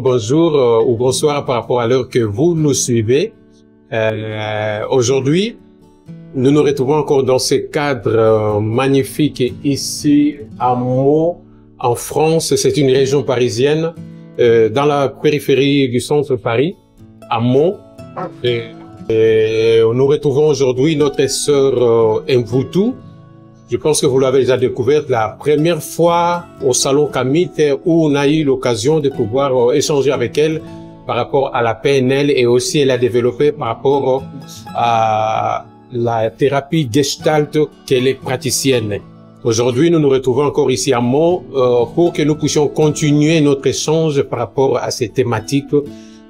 bonjour ou bonsoir par rapport à l'heure que vous nous suivez. Aujourd'hui, nous nous retrouvons encore dans ce cadre magnifique ici à Meaux, en France. C'est une région parisienne, dans la périphérie du centre de Paris, à Meaux. Et nous retrouvons aujourd'hui notre sœur Mvutu. Je pense que vous l'avez déjà découverte la première fois au Salon Kamit où on a eu l'occasion de pouvoir échanger avec elle par rapport à la PNL et aussi elle a développé par rapport à la thérapie Gestalt qu'elle est praticienne. Aujourd'hui, nous nous retrouvons encore ici à Meaux pour que nous puissions continuer notre échange par rapport à ces thématiques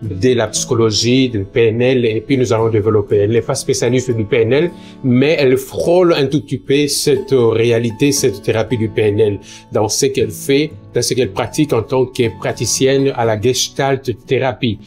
de la psychologie, du PNL, et puis nous allons développer. Elle n'est pas spécialiste du PNL, mais elle frôle un tout petit peu cette réalité, cette thérapie du PNL, dans ce qu'elle fait, dans ce qu'elle pratique en tant que praticienne à la Gestalt thérapie.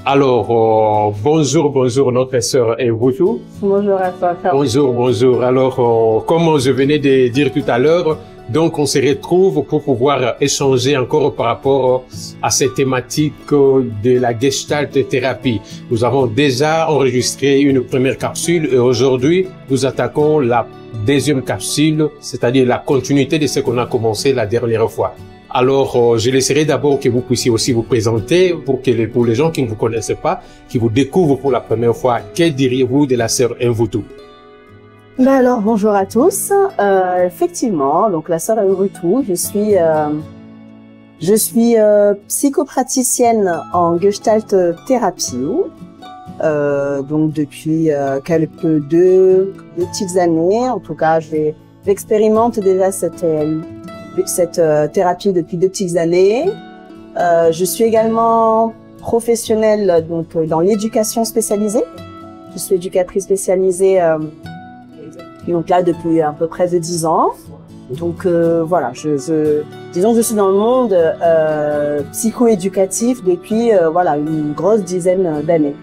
Alors, bonjour notre sœur Mvutu. Bonjour à toi. Bonjour. Alors, comme je venais de dire tout à l'heure, donc, on se retrouve pour pouvoir échanger encore par rapport à cette thématique de la Gestalt thérapie. Nous avons déjà enregistré une première capsule et aujourd'hui, nous attaquons la deuxième capsule, c'est-à-dire la continuité de ce qu'on a commencé la dernière fois. Alors, je laisserai d'abord que vous puissiez aussi vous présenter pour les gens qui ne vous connaissent pas, qui vous découvrent pour la première fois. Que diriez-vous de la sœur Mvutu? Ben alors, bonjour à tous. Effectivement, donc la sœur Mvutu, je suis psychopraticienne en Gestalt thérapie, donc depuis deux petites années. En tout cas, j'expérimente déjà cette thérapie depuis 2 petites années. Je suis également professionnelle donc dans l'éducation spécialisée. Je suis éducatrice spécialisée. Donc là, depuis à peu près 10 ans. Donc voilà, disons que je suis dans le monde psycho-éducatif depuis voilà une grosse dizaine d'années.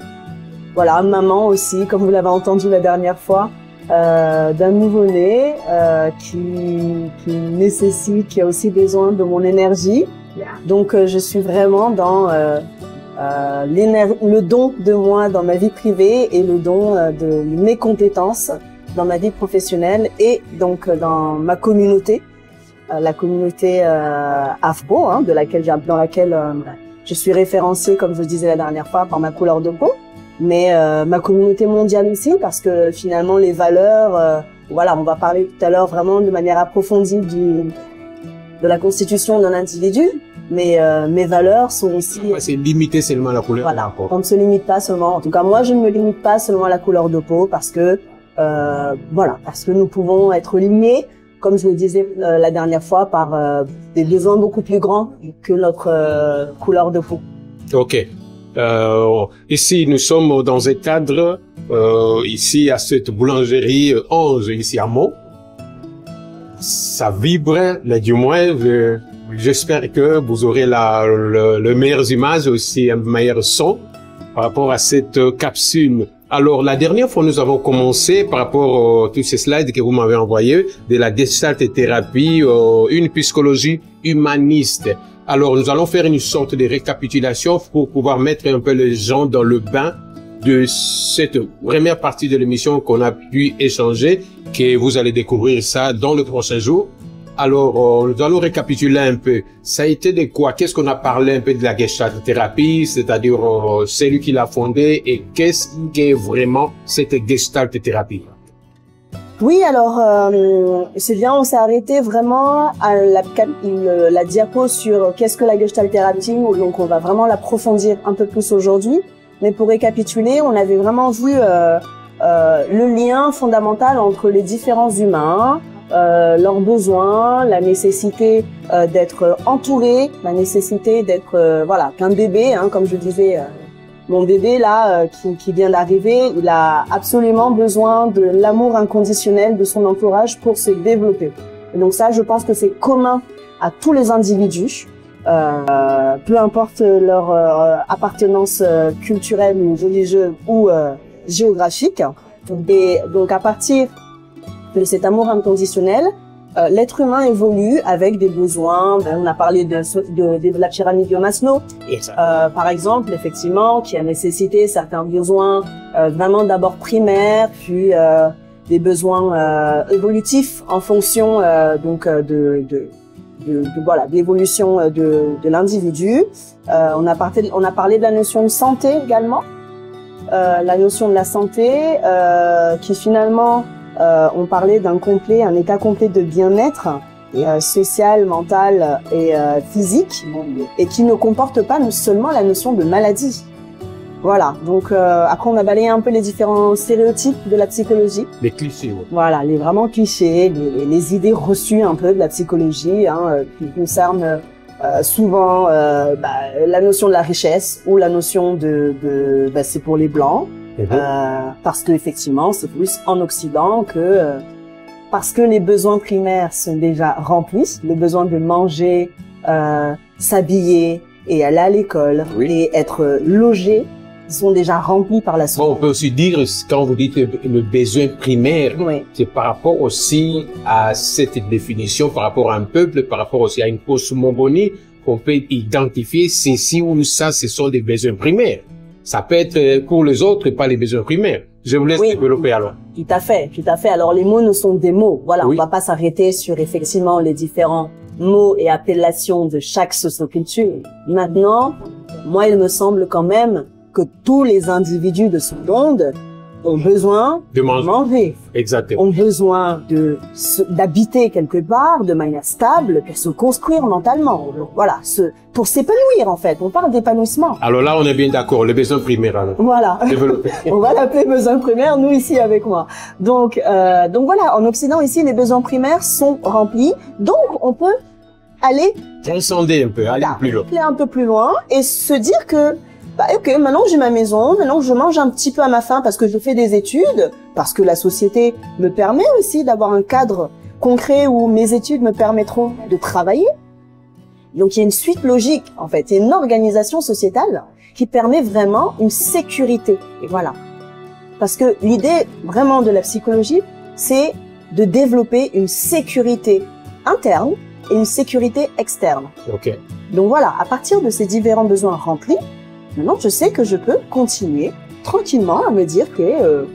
Voilà, maman aussi, comme vous l'avez entendu la dernière fois, d'un nouveau-né qui a aussi besoin de mon énergie. Donc je suis vraiment dans le don de moi dans ma vie privée et le don de mes compétences dans ma vie professionnelle et donc dans ma communauté, la communauté afro, dans laquelle je suis référencée, comme je disais la dernière fois, par ma couleur de peau, mais ma communauté mondiale aussi, parce que finalement les valeurs, voilà, on va parler tout à l'heure vraiment de manière approfondie de la constitution d'un individu, mais mes valeurs sont aussi... C'est limité seulement à la couleur de peau. On ne se limite pas seulement, en tout cas moi je ne me limite pas seulement à la couleur de peau, parce que parce que nous pouvons être liés, comme je le disais la dernière fois, par des besoins beaucoup plus grands que notre couleur de peau. Ok. Ici, nous sommes dans un cadre, ici à cette boulangerie 11, ici à Meaux. Ça vibre, mais du moins, j'espère que vous aurez le meilleures images, aussi un meilleur son par rapport à cette capsule. Alors, la dernière fois, nous avons commencé par rapport à tous ces slides que vous m'avez envoyés de la Gestalt thérapie, une psychologie humaniste. Alors, nous allons faire une sorte de récapitulation pour pouvoir mettre un peu les gens dans le bain de cette première partie de l'émission qu'on a pu échanger, que vous allez découvrir ça dans le prochain jour. Alors, nous allons récapituler un peu. Ça a été de quoi? Qu'est-ce qu'on a parlé un peu de la Gestalt thérapie, c'est-à-dire celui qui l'a fondée et qu'est-ce qu'est vraiment cette Gestalt thérapie? Oui, alors, c'est bien, on s'est arrêté vraiment à la diapo sur qu'est-ce que la Gestalt thérapie, donc on va vraiment l'approfondir un peu plus aujourd'hui. Mais pour récapituler, on avait vraiment vu le lien fondamental entre les différents humains, leurs besoins, la nécessité d'être entouré, la nécessité d'être voilà, qu'un bébé, comme je disais, mon bébé là qui vient d'arriver, il a absolument besoin de l'amour inconditionnel de son entourage pour se développer. Et donc ça, je pense que c'est commun à tous les individus, peu importe leur appartenance culturelle ou religieuse ou géographique. Et donc à partir de cet amour inconditionnel, l'être humain évolue avec des besoins. On a parlé de la pyramide de Maslow, par exemple, effectivement, qui a nécessité certains besoins vraiment d'abord primaires, puis des besoins évolutifs en fonction de l'évolution de l'individu. On a parlé de la notion de santé également, la notion de la santé qui finalement on parlait un état complet de bien-être social, mental et physique, et qui ne comporte pas seulement la notion de maladie. Voilà, donc après on a balayé un peu les différents stéréotypes de la psychologie. Les clichés, oui. Voilà, les vraiment clichés, les idées reçues un peu de la psychologie, qui concernent souvent la notion de la richesse ou la notion c'est pour les blancs. Parce que effectivement c'est plus en Occident que parce que les besoins primaires sont déjà remplis, le besoin de manger, s'habiller et aller à l'école et être logé sont déjà remplis par la société. Bon, on peut aussi dire, quand vous dites le besoin primaire, c'est par rapport aussi à cette définition, par rapport à un peuple, par rapport aussi à une cosmogonie, qu'on peut identifier ceci ou ça, ce sont des besoins primaires. Ça peut être pour les autres, pas les besoins primaires. Je vous laisse développer alors. Tout à fait, tout à fait. Alors les mots ne sont des mots. Voilà, on va pas s'arrêter sur effectivement les différents mots et appellations de chaque socioculture. Maintenant, moi, il me semble quand même que tous les individus de ce monde ont besoin de manger. Exactement. Ont besoin d'habiter quelque part de manière stable, pour se construire mentalement. Donc, voilà, pour s'épanouir en fait. On parle d'épanouissement. Alors là, on est bien d'accord, les besoins primaires. Alors. Voilà. On va l'appeler besoins primaires, nous ici avec moi. Donc voilà, en Occident ici, les besoins primaires sont remplis. Donc on peut aller transcender un peu, aller plus loin. Aller un peu plus loin et se dire que ok, maintenant j'ai ma maison, maintenant je mange un petit peu à ma faim parce que je fais des études, parce que la société me permet aussi d'avoir un cadre concret où mes études me permettront de travailler. Donc il y a une suite logique, en fait, il y a une organisation sociétale qui permet vraiment une sécurité. Et voilà. Parce que l'idée vraiment de la psychologie, c'est de développer une sécurité interne et une sécurité externe. Okay. Donc voilà, à partir de ces différents besoins remplis, maintenant, je sais que je peux continuer tranquillement à me dire que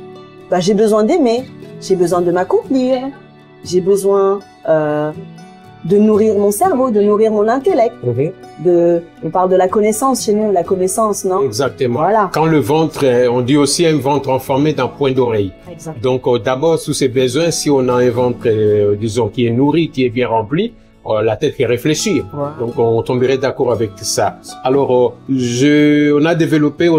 j'ai besoin d'aimer, j'ai besoin de m'accomplir, j'ai besoin de nourrir mon cerveau, de nourrir mon intellect. On parle de la connaissance chez nous, la connaissance, non? Exactement. Voilà. Quand le ventre, on dit aussi un ventre enfermé d'un point d'oreille. Donc d'abord, sous ces besoins, si on a un ventre, disons, qui est nourri, qui est bien rempli, la tête qui réfléchit. Donc on tomberait d'accord avec ça. Alors on a développé,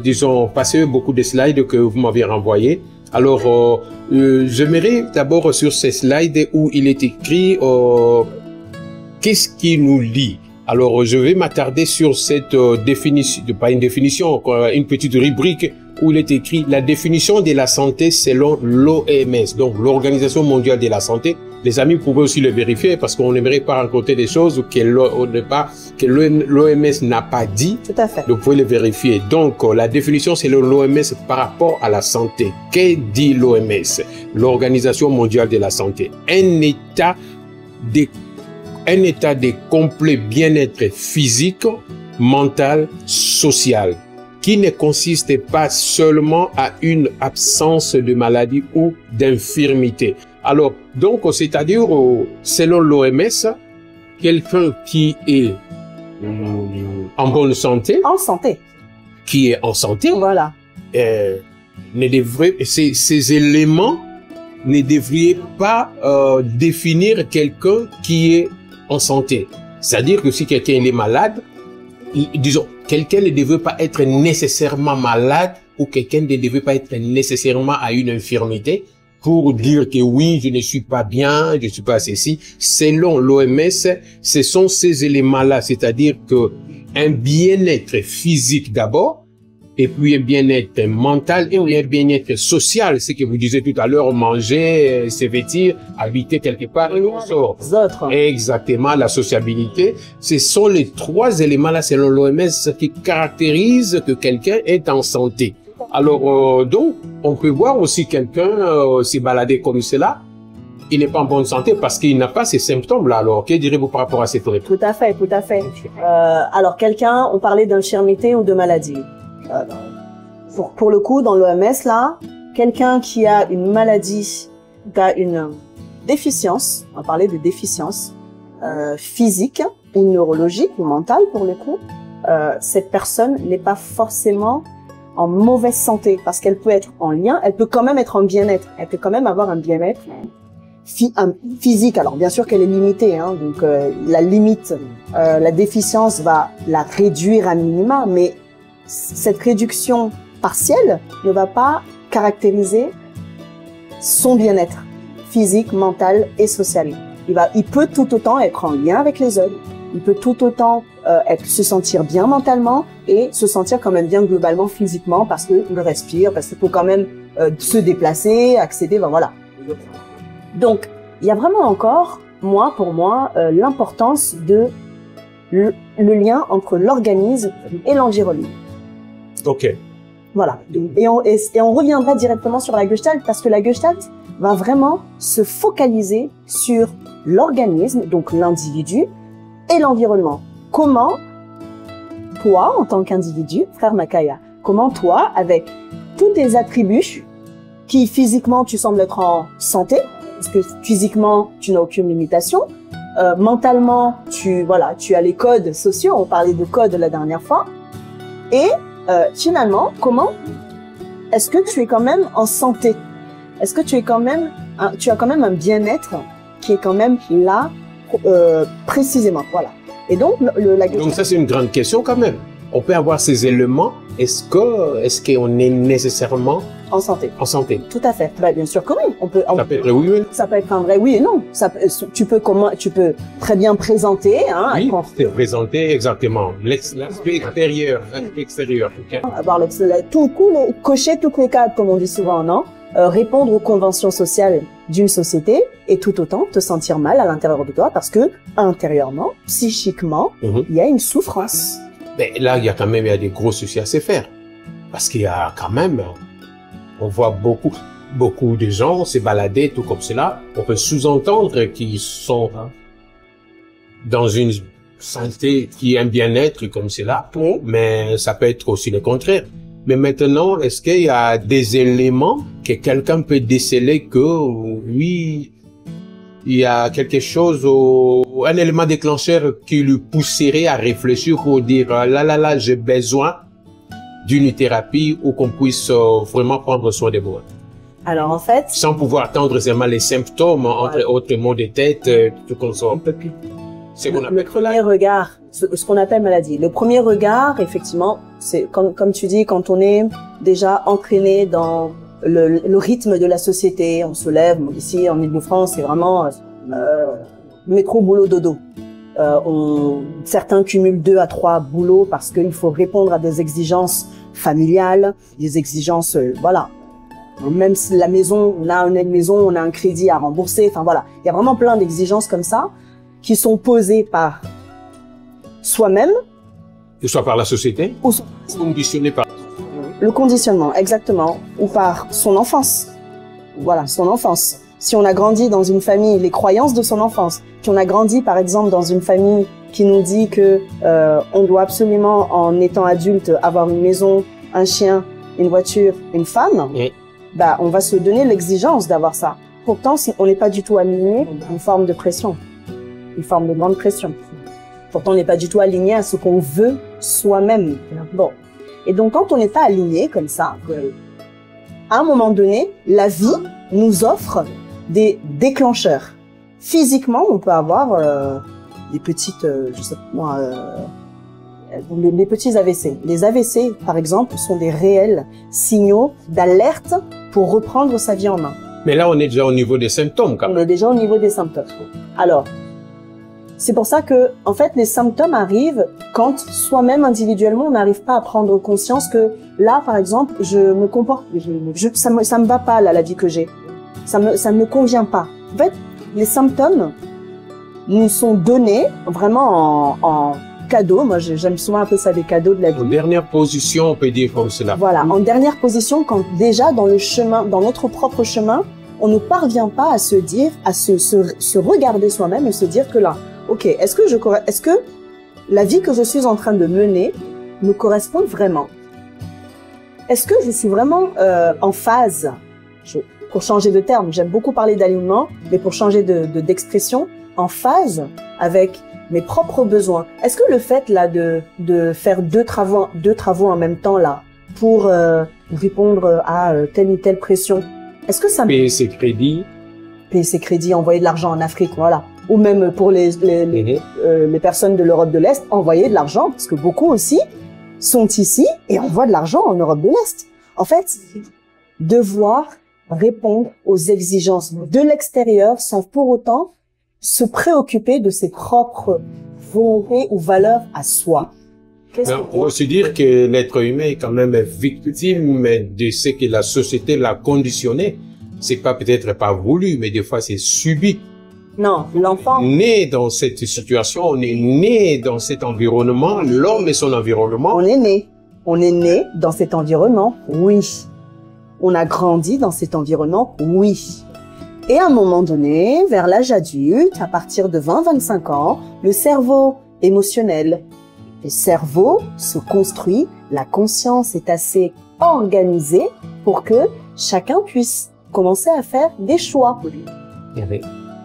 disons passé beaucoup de slides que vous m'avez renvoyés. Alors j'aimerais d'abord sur ces slides où il est écrit qu'est-ce qui nous lie. Alors je vais m'attarder sur cette définition, pas une définition, une petite rubrique où il est écrit la définition de la santé selon l'OMS, donc l'Organisation mondiale de la santé. Les amis pourraient aussi le vérifier parce qu'on n'aimerait pas rencontrer des choses que l'OMS n'a pas dit. Tout à fait. Donc vous pouvez le vérifier. Donc la définition selon l'OMS par rapport à la santé. Qu'est dit l'OMS? L'Organisation mondiale de la santé. Un état de complet bien-être physique, mental, social, qui ne consiste pas seulement à une absence de maladie ou d'infirmité. Alors, donc, c'est-à-dire, selon l'OMS, quelqu'un qui est en bonne santé, qui est en santé, voilà, ne devrait, ces éléments ne devraient pas définir quelqu'un qui est en santé. C'est-à-dire que si quelqu'un est malade, disons, quelqu'un ne devrait pas être nécessairement malade ou quelqu'un ne devrait pas être nécessairement à une infirmité pour dire que oui, je ne suis pas bien, je ne suis pas ceci. Selon l'OMS, ce sont ces éléments-là, c'est-à-dire que un bien-être physique d'abord, et puis un bien-être mental et un bien-être social, ce que vous disiez tout à l'heure, manger, se vêtir, habiter quelque part et on sort. Exactement, la sociabilité. Ce sont les trois éléments-là, selon l'OMS, qui caractérisent que quelqu'un est en santé. Alors, donc, on peut voir aussi quelqu'un se balader comme cela, il n'est pas en bonne santé parce qu'il n'a pas ces symptômes-là. Alors, que direz-vous par rapport à cette réponse? Tout à fait, tout à fait. Alors, quelqu'un, on parlait d'infirmité ou de maladie. Pour le coup, dans l'OMS, là, quelqu'un qui a une maladie, qui a une déficience, on va parler de déficience physique ou neurologique ou mentale pour le coup, cette personne n'est pas forcément en mauvaise santé parce qu'elle peut être en lien, elle peut quand même être en bien-être, elle peut quand même avoir un bien-être physique. Alors bien sûr qu'elle est limitée, hein, donc la limite, la déficience va la réduire à minima, mais cette réduction partielle ne va pas caractériser son bien-être physique, mental et social. Il peut tout autant être en lien avec les autres, il peut tout autant se sentir bien mentalement et se sentir quand même bien globalement physiquement parce qu'il respire, parce qu'il faut quand même se déplacer, accéder, ben voilà. Donc, il y a vraiment encore, pour moi, l'importance de le lien entre l'organisme et l'environnement. Ok. Voilà. Et on reviendra directement sur la Gestalt parce que la Gestalt va vraiment se focaliser sur l'organisme, donc l'individu, et l'environnement. Comment, toi, en tant qu'individu, frère Makaya, comment toi, avec tous tes attributs, qui physiquement tu sembles être en santé, parce que physiquement tu n'as aucune limitation, mentalement tu as les codes sociaux, on parlait de codes la dernière fois, et finalement, comment est-ce que tu es quand même en santé? Est-ce que tu es quand même, tu as quand même un bien-être qui est quand même là précisément, voilà. Et donc donc ça c'est une grande question quand même. On peut avoir ces éléments. Est-ce qu'on est nécessairement en santé? En santé. Tout à fait. Ben, bien sûr que oui. Ça peut être vrai oui, oui. Ça peut être un vrai oui et non. Tu peux très bien présenter. Hein, oui, c'est présenter exactement l'aspect extérieur, okay. Avoir cocher toutes les cases comme on dit souvent, non? Répondre aux conventions sociales d'une société et tout autant te sentir mal à l'intérieur de toi parce que intérieurement, psychiquement, il y a une souffrance. Mais là, il y a des gros soucis à se faire. Parce qu'il y a quand même, on voit beaucoup de gens se balader tout comme cela. On peut sous-entendre qu'ils sont dans une santé qui est un bien-être comme cela. Oui. Mais ça peut être aussi le contraire. Mais maintenant, est-ce qu'il y a des éléments que quelqu'un peut déceler que, oui, il y a quelque chose, un élément déclencheur qui lui pousserait à réfléchir pour dire, là, j'ai besoin d'une thérapie ou qu'on puisse vraiment prendre soin de moi? Alors, en fait... Sans pouvoir attendre seulement les symptômes, entre autres maux de tête, tout comme ça. C'est qu'on appelle le premier regard, ce qu'on appelle maladie. Le premier regard, effectivement, c'est comme tu dis, quand on est déjà entraîné dans le rythme de la société, on se lève, ici en Île-de-France, c'est vraiment métro, boulot, dodo. Certains cumulent 2 à 3 boulots parce qu'il faut répondre à des exigences familiales, des exigences, voilà. Même si la maison, on a une maison, on a un crédit à rembourser, enfin voilà. Il y a vraiment plein d'exigences comme ça qui sont posées par soi-même. Que ce soit par la société ou conditionné par... Le conditionnement, exactement. Ou par son enfance. Voilà, son enfance. Si on a grandi dans une famille, les croyances de son enfance. Si on a grandi, par exemple, dans une famille qui nous dit que on doit absolument, en étant adulte, avoir une maison, un chien, une voiture, une femme, bah, on va se donner l'exigence d'avoir ça. Pourtant, si on n'est pas du tout aligné, une forme de pression. Une forme de grande pression. Pourtant, on n'est pas du tout aligné à ce qu'on veut soi-même. Bon. Et donc, quand on n'est pas aligné comme ça, à un moment donné, la vie nous offre des déclencheurs. Physiquement, on peut avoir des petites, je sais pas moi, les petits AVC. Les AVC, par exemple, sont des réels signaux d'alerte pour reprendre sa vie en main. Mais là, on est déjà au niveau des symptômes, quand même. On est déjà au niveau des symptômes. Alors, c'est pour ça que, en fait, les symptômes arrivent quand soi-même individuellement, on n'arrive pas à prendre conscience que là, par exemple, je me comporte, ça me va pas là, la vie que j'ai. Ça me convient pas. En fait, les symptômes nous sont donnés vraiment en cadeau. Moi, j'aime souvent appeler ça des cadeaux de la vie. En dernière position, on peut dire comme cela. Voilà, en dernière position, quand déjà dans le chemin, dans notre propre chemin, on ne parvient pas à se dire, à se regarder soi-même et se dire que là, ok, est-ce que la vie que je suis en train de mener me correspond vraiment? Est-ce que je suis vraiment en phase, pour changer de terme, j'aime beaucoup parler d'alignement, mais pour changer d'expression, en phase avec mes propres besoins. Est-ce que le fait là de faire deux travaux en même temps là pour répondre à telle ou telle pression, est-ce que ça me... Payer ses crédits. Payer ses crédits, envoyer de l'argent en Afrique, voilà. Ou même pour les personnes de l'Europe de l'Est, envoyer de l'argent, parce que beaucoup aussi sont ici et envoient de l'argent en Europe de l'Est. En fait, devoir répondre aux exigences de l'extérieur sans pour autant se préoccuper de ses propres volontés ou valeurs à soi. On peut aussi dire que l'être humain est quand même victime de ce que la société l'a conditionné. C'est pas peut-être pas voulu, mais des fois c'est subi. Non, l'enfant... Né dans cette situation, on est né dans cet environnement, l'homme et son environnement. On est né dans cet environnement, oui. On a grandi dans cet environnement, oui. Et à un moment donné, vers l'âge adulte, à partir de 20-25 ans, le cerveau émotionnel, le cerveau se construit, la conscience est assez organisée pour que chacun puisse commencer à faire des choix.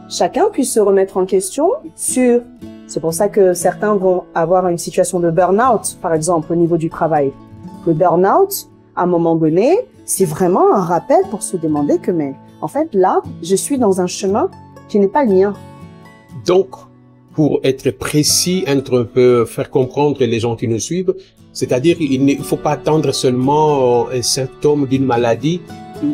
Chacun puisse se remettre en question sur... C'est pour ça que certains vont avoir une situation de burn-out, par exemple, au niveau du travail. Le burn-out, à un moment donné, c'est vraiment un rappel pour se demander que, mais en fait, là, je suis dans un chemin qui n'est pas le mien. Donc, pour être précis, un peu faire comprendre les gens qui nous suivent, c'est-à-dire il ne faut pas attendre seulement un symptôme d'une maladie,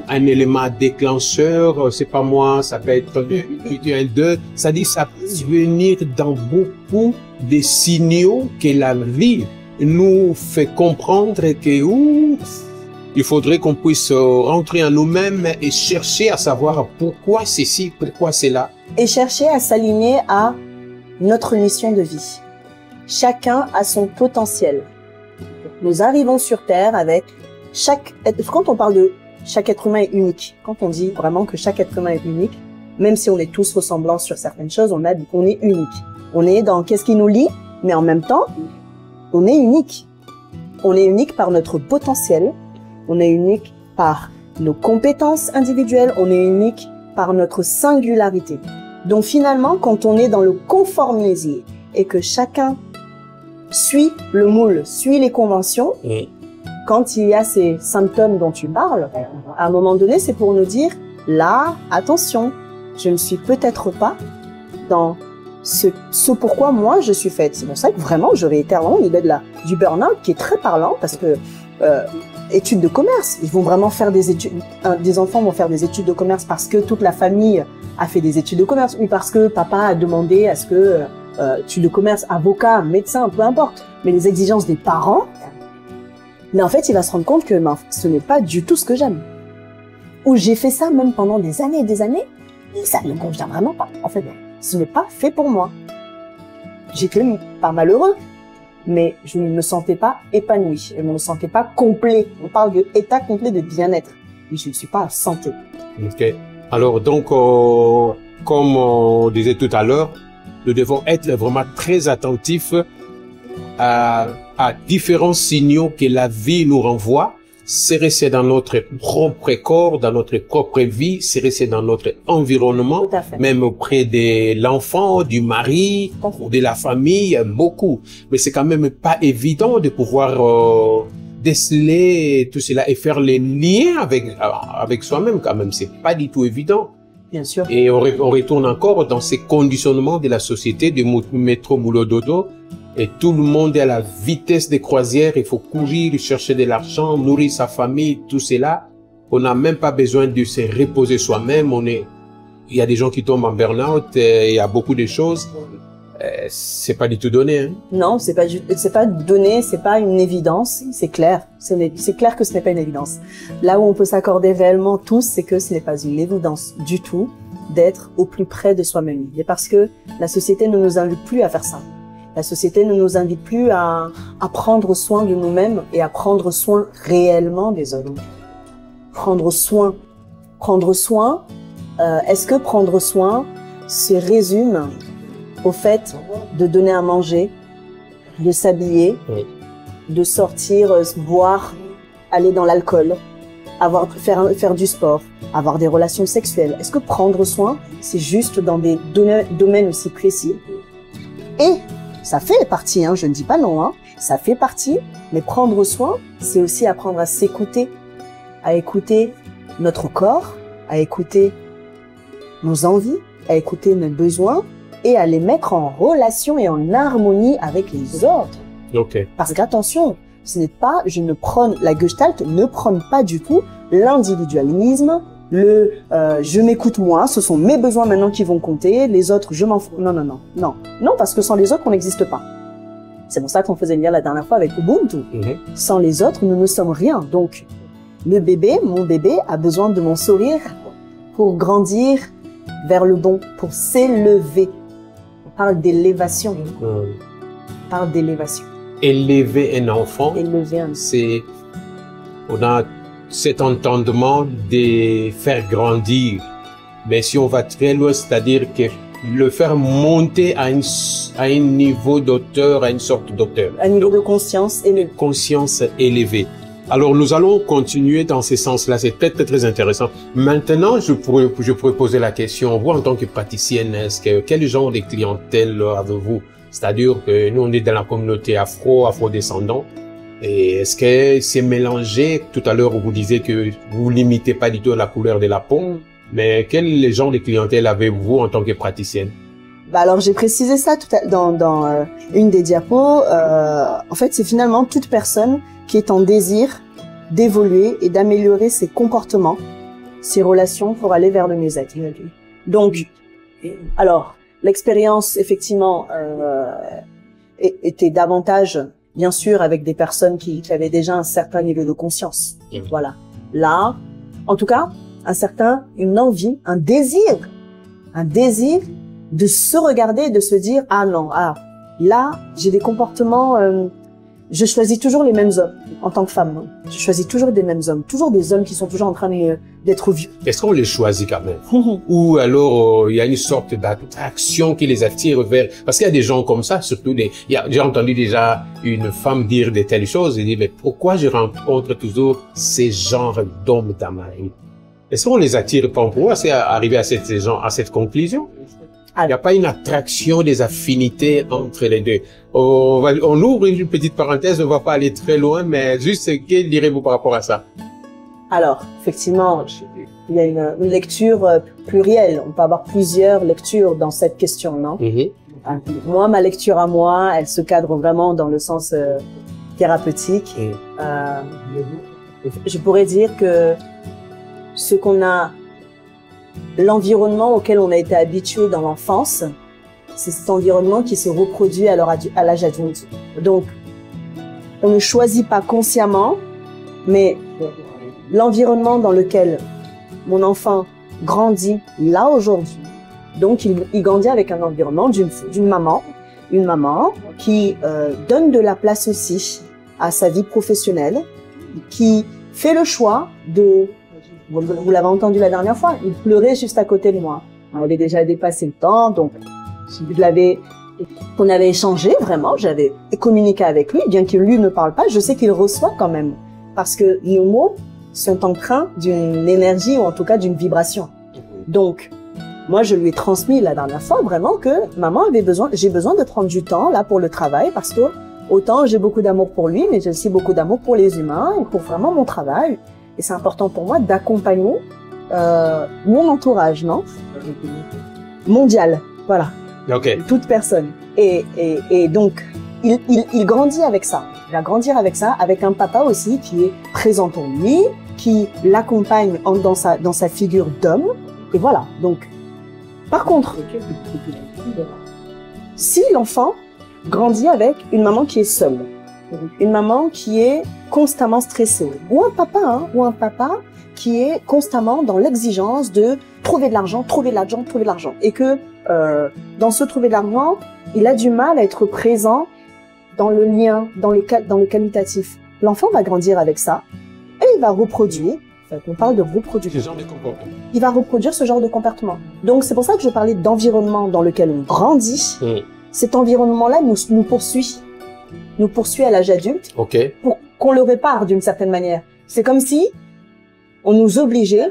un élément déclencheur, c'est pas moi, ça peut être un deux, ça dit ça peut venir dans beaucoup de signaux que la vie nous fait comprendre que il faudrait qu'on puisse rentrer en nous-mêmes et chercher à savoir pourquoi c'est ci, pourquoi c'est là. Et chercher à s'aligner à notre mission de vie. Chacun a son potentiel. Nous arrivons sur Terre avec quand on parle de chaque être humain est unique, quand on dit vraiment que chaque être humain est unique, même si on est tous ressemblants sur certaines choses, on est unique. On est dans qu'est-ce qui nous lie, mais en même temps, on est unique. On est unique par notre potentiel, on est unique par nos compétences individuelles, on est unique par notre singularité. Donc finalement, quand on est dans le conformisme et que chacun suit le moule, suit les conventions, quand il y a ces symptômes dont tu parles, à un moment donné, c'est pour nous dire, là, attention, je ne suis peut-être pas dans ce pourquoi moi je suis faite. C'est pour ça que vraiment, je réitère l'idée du burn-out qui est très parlant parce que études de commerce, ils vont vraiment faire des études, des enfants vont faire des études de commerce parce que toute la famille a fait des études de commerce ou parce que papa a demandé à ce que études de commerce, avocat, médecin, peu importe, mais les exigences des parents. Mais en fait, il va se rendre compte que ce n'est pas du tout ce que j'aime. Ou j'ai fait ça même pendant des années et des années, et ça ne me convient vraiment pas. En fait, ce n'est pas fait pour moi. J'étais pas malheureux, mais je ne me sentais pas épanoui. Je ne me sentais pas complet. On parle d'état complet de bien-être. Mais je ne suis pas en santé. Ok. Alors donc, comme on disait tout à l'heure, nous devons être vraiment très attentifs à différents signaux que la vie nous renvoie. C'est resté dans notre propre corps, dans notre propre vie, c'est resté dans notre environnement, même auprès de l'enfant, du mari, ou de la famille, beaucoup. Mais c'est quand même pas évident de pouvoir déceler tout cela et faire les liens avec soi-même quand même. C'est pas du tout évident. Bien sûr. Et on retourne encore dans ces conditionnements de la société, du métro boulot dodo. Et tout le monde est à la vitesse des croisières, il faut courir, chercher de l'argent, nourrir sa famille, tout cela. On n'a même pas besoin de se reposer soi-même. Il y a des gens qui tombent en burn-out, il y a beaucoup de choses. C'est pas du tout donné, hein. Non, c'est pas donné, c'est pas une évidence, c'est clair. C'est clair que ce n'est pas une évidence. Là où on peut s'accorder réellement tous, c'est que ce n'est pas une évidence du tout d'être au plus près de soi-même. Et parce que la société ne nous invite plus à faire ça. La société ne nous invite plus à prendre soin de nous-mêmes et à prendre soin réellement des autres. Prendre soin, est-ce que prendre soin se résume au fait de donner à manger, de s'habiller, Oui. de sortir, boire, aller dans l'alcool, faire du sport, avoir des relations sexuelles? Est-ce que prendre soin, c'est juste dans des domaines aussi précis? Et ça fait partie, hein, je ne dis pas non, hein, ça fait partie, mais prendre soin, c'est aussi apprendre à s'écouter, à écouter notre corps, à écouter nos envies, à écouter nos besoins et à les mettre en relation et en harmonie avec les autres. Ok. Parce qu'attention, la Gestalt ne prône pas du tout l'individualisme, je m'écoute moi, ce sont mes besoins maintenant qui vont compter, les autres je m'en fous. Non, parce que sans les autres on n'existe pas. C'est pour ça qu'on faisait lire la dernière fois avec Ubuntu. Sans les autres nous ne sommes rien. Donc mon bébé a besoin de mon sourire pour grandir vers le bon, pour s'élever. On parle d'élévation. On parle d'élévation. Élever un enfant, on a cet entendement de faire grandir. Mais si on va très loin, c'est-à-dire que le faire monter à un niveau d'auteur, à une sorte d'auteur. Un niveau de conscience élevé. Conscience élevée. Alors, nous allons continuer dans ce sens-là. C'est très intéressant. Maintenant, je pourrais poser la question, vous, en tant que praticienne, quel genre de clientèle avez-vous? C'est-à-dire que nous, on est dans la communauté afro-descendant. Et est-ce que c'est mélangé? Tout à l'heure, vous disiez que vous limitez pas du tout la couleur de la peau. Mais quel genre de clientèle avez-vous en tant que praticienne? Alors, j'ai précisé ça dans une des diapos. En fait, c'est finalement toute personne qui est en désir d'évoluer et d'améliorer ses comportements, ses relations pour aller vers le mieux-être. Donc, alors, l'expérience, effectivement, était davantage, bien sûr, avec des personnes qui avaient déjà un certain niveau de conscience. Voilà. Là, en tout cas, une envie, un désir de se regarder et de se dire, ah non, là, j'ai des comportements, je choisis toujours les mêmes hommes en tant que femme. Je choisis toujours des mêmes hommes, toujours des hommes qui sont toujours en train d'être vieux. Est-ce qu'on les choisit quand même? Ou alors il y a une sorte d'attraction qui les attire vers... Parce qu'il y a des gens comme ça, surtout j'ai entendu déjà une femme dire de telles choses et dire, mais pourquoi je rencontre toujours ces genres d'hommes dans ma vie? Est-ce qu'on les attire pas? Pour moi, c'est arriver à cette conclusion. Il n'y a pas une attraction, des affinités entre les deux. On ouvre une petite parenthèse, on ne va pas aller très loin, mais juste, que direz-vous par rapport à ça? Alors, effectivement, il y a une lecture plurielle. On peut avoir plusieurs lectures dans cette question, non? Moi, ma lecture à moi, elle se cadre vraiment dans le sens thérapeutique. Je pourrais dire que l'environnement auquel on a été habitué dans l'enfance, c'est cet environnement qui se reproduit à l'âge adulte. Donc, on ne choisit pas consciemment, mais l'environnement dans lequel mon enfant grandit là aujourd'hui, donc il grandit avec un environnement d'une maman, une maman qui donne de la place aussi à sa vie professionnelle, qui fait le choix vous l'avez entendu la dernière fois, il pleurait juste à côté de moi. On avait déjà dépassé le temps, donc on avait échangé vraiment, j'avais communiqué avec lui, bien que lui ne parle pas, je sais qu'il reçoit quand même. Parce que nos mots sont empreints d'une énergie ou en tout cas d'une vibration. Donc, moi je lui ai transmis la dernière fois vraiment que maman j'ai besoin de prendre du temps là pour le travail parce que autant j'ai beaucoup d'amour pour lui, mais j'ai aussi beaucoup d'amour pour les humains et pour vraiment mon travail. Et c'est important pour moi d'accompagner mon entourage, non? Mondial, voilà. Okay. Toute personne. Et donc, il grandit avec ça. Il va grandir avec ça, avec un papa aussi qui est présent pour lui, qui l'accompagne dans sa figure d'homme. Et voilà. Donc, par contre, si l'enfant grandit avec une maman qui est seule, une maman qui est constamment stressée, ou un papa qui est constamment dans l'exigence de trouver de l'argent, et que dans ce trouver de l'argent, il a du mal à être présent dans le lien, dans le qualitatif. L'enfant va grandir avec ça et il va reproduire fait. On parle de reproduction. Ce genre de comportement. Il va reproduire ce genre de comportement. Donc, c'est pour ça que je parlais d'environnement dans lequel on grandit. Cet environnement-là nous poursuit. Nous poursuit à l'âge adulte. OK. Pour qu'on le répare d'une certaine manière. C'est comme si on nous obligeait,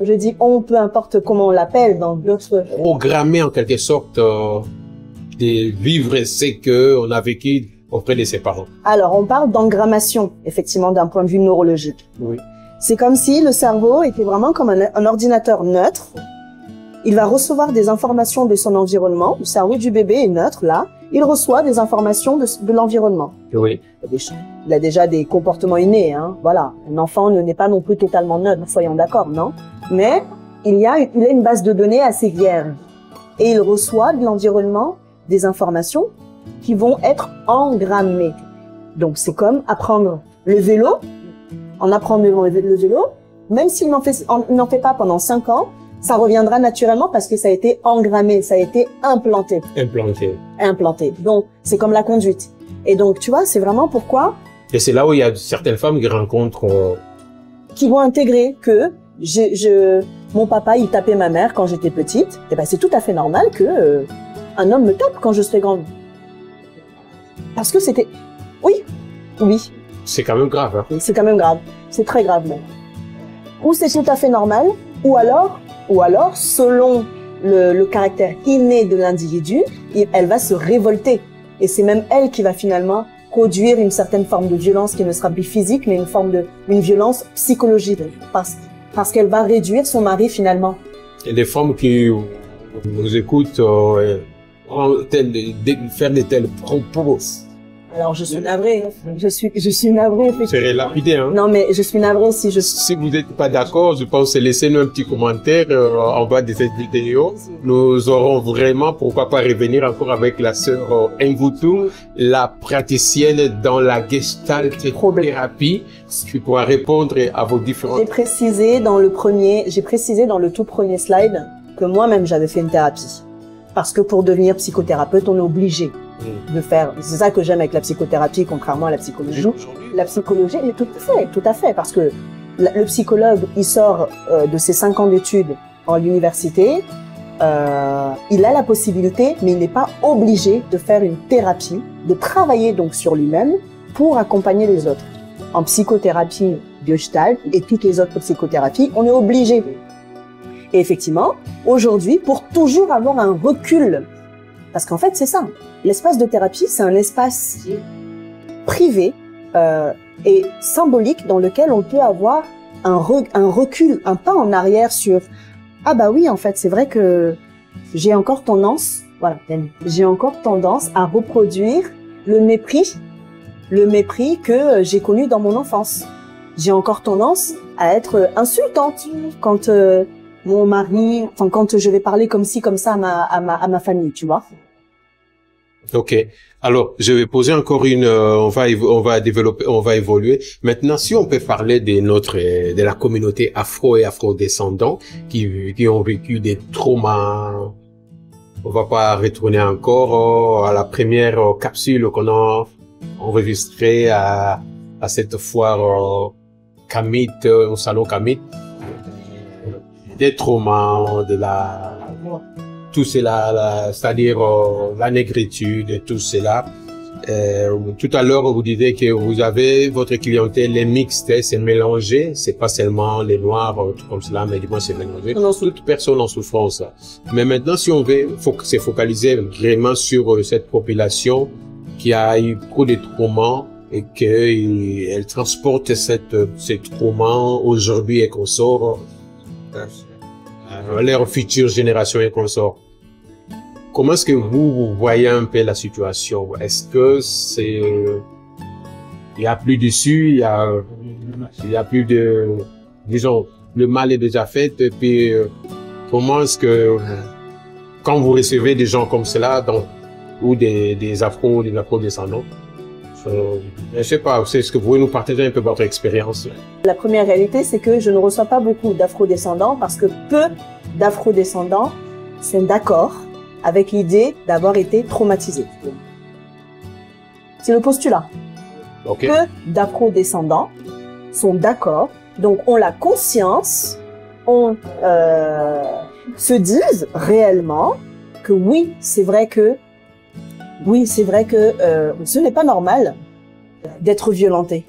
je dis on, peu importe comment on l'appelle dans d'autres... Programmer en quelque sorte de vivre ce qu'on a vécu auprès de ses parents. Alors, on parle d'engrammation, effectivement, d'un point de vue neurologique. Oui. C'est comme si le cerveau était vraiment comme un ordinateur neutre. Il va recevoir des informations de son environnement. Le cerveau du bébé est neutre, là. Il reçoit des informations de l'environnement. Oui. Il a déjà des comportements innés, hein. Voilà. Un enfant n'est pas non plus totalement neutre, soyons d'accord, non? Mais il a une base de données assez vierge. Et il reçoit de l'environnement des informations qui vont être engrammées. Donc, c'est comme apprendre le vélo. En apprenant le vélo, même s'il n'en fait pas pendant 5 ans, ça reviendra naturellement parce que ça a été engrammé, ça a été implanté. Implanté. Donc, c'est comme la conduite. Et donc, tu vois, c'est vraiment pourquoi... Et c'est là où il y a certaines femmes qui rencontrent... Qui vont intégrer que mon papa, il tapait ma mère quand j'étais petite. Et ben, c'est tout à fait normal que un homme me tape quand je serai grande. Parce que c'était... Oui. C'est quand même grave, hein. C'est quand même grave. C'est très grave, même. Ou c'est tout à fait normal, ou alors, selon le caractère inné de l'individu, elle va se révolter. Et c'est même elle qui va finalement produire une certaine forme de violence qui ne sera plus physique, mais une violence psychologique. Parce qu'elle va réduire son mari finalement. Et les femmes qui nous écoutent faire de tels propos. Alors, je suis navrée. Je suis navrée. C'est lapidé, hein. Non, mais je suis navrée Si vous n'êtes pas d'accord, je pense laissez-nous un petit commentaire en bas de cette vidéo. Nous aurons vraiment, pourquoi pas revenir encore avec la sœur Mvutu, la praticienne dans la gestalt thérapie, qui pourra répondre à vos différentes... J'ai précisé dans le tout premier slide que moi-même j'avais fait une thérapie. Parce que pour devenir psychothérapeute, on est obligé de faire. C'est ça que j'aime avec la psychothérapie, contrairement à la psychologie. La psychologie, tout à fait, parce que le psychologue, il sort de ses 5 ans d'études à l'université, il a la possibilité, mais il n'est pas obligé de faire une thérapie, de travailler donc sur lui-même pour accompagner les autres. En psychothérapie Gestalt et toutes les autres psychothérapies, on est obligé. Et effectivement, aujourd'hui, pour toujours avoir un recul, parce qu'en fait, c'est ça. L'espace de thérapie, c'est un espace privé et symbolique dans lequel on peut avoir un recul, un pas en arrière sur « Ah bah oui, en fait, c'est vrai que j'ai encore tendance, à reproduire le mépris que j'ai connu dans mon enfance. J'ai encore tendance à être insultante quand... mon mari, quand je vais parler comme ci, comme ça à ma famille, tu vois. Ok. Alors, je vais poser encore on va développer, on va évoluer. Maintenant, si on peut parler de la communauté afro et afro-descendants qui ont vécu des traumas. On va pas retourner encore à la première capsule qu'on a enregistrée à cette foire Kamit, au salon Kamit. Des traumas, tout cela, c'est-à-dire la négritude et tout cela. Tout à l'heure, vous disiez que vous avez votre clientèle, les mixtes, c'est mélangé, c'est pas seulement les noirs, tout comme cela, mais du moins c'est mélangé. Toute personne en souffrance. Mais maintenant, si on veut se focaliser vraiment sur cette population qui a eu trop de traumas et qu'elle transporte ces traumas aujourd'hui et qu'on sort leur future génération et consorts. Comment est-ce que vous voyez un peu la situation? Est-ce que il y a plus dessus, il y a plus de, disons, le mal est déjà fait, et puis, comment est-ce que, quand vous recevez des gens comme cela, ou des afro-descendants, je sais pas, c'est ce que vous pouvez nous partager un peu votre expérience. La première réalité, c'est que je ne reçois pas beaucoup d'afro-descendants parce que peu d'afro-descendants sont d'accord avec l'idée d'avoir été traumatisés. C'est le postulat. Okay. Peu d'afro-descendants sont d'accord Donc, ont la conscience, se disent réellement que oui, c'est vrai que ce n'est pas normal d'être violenté.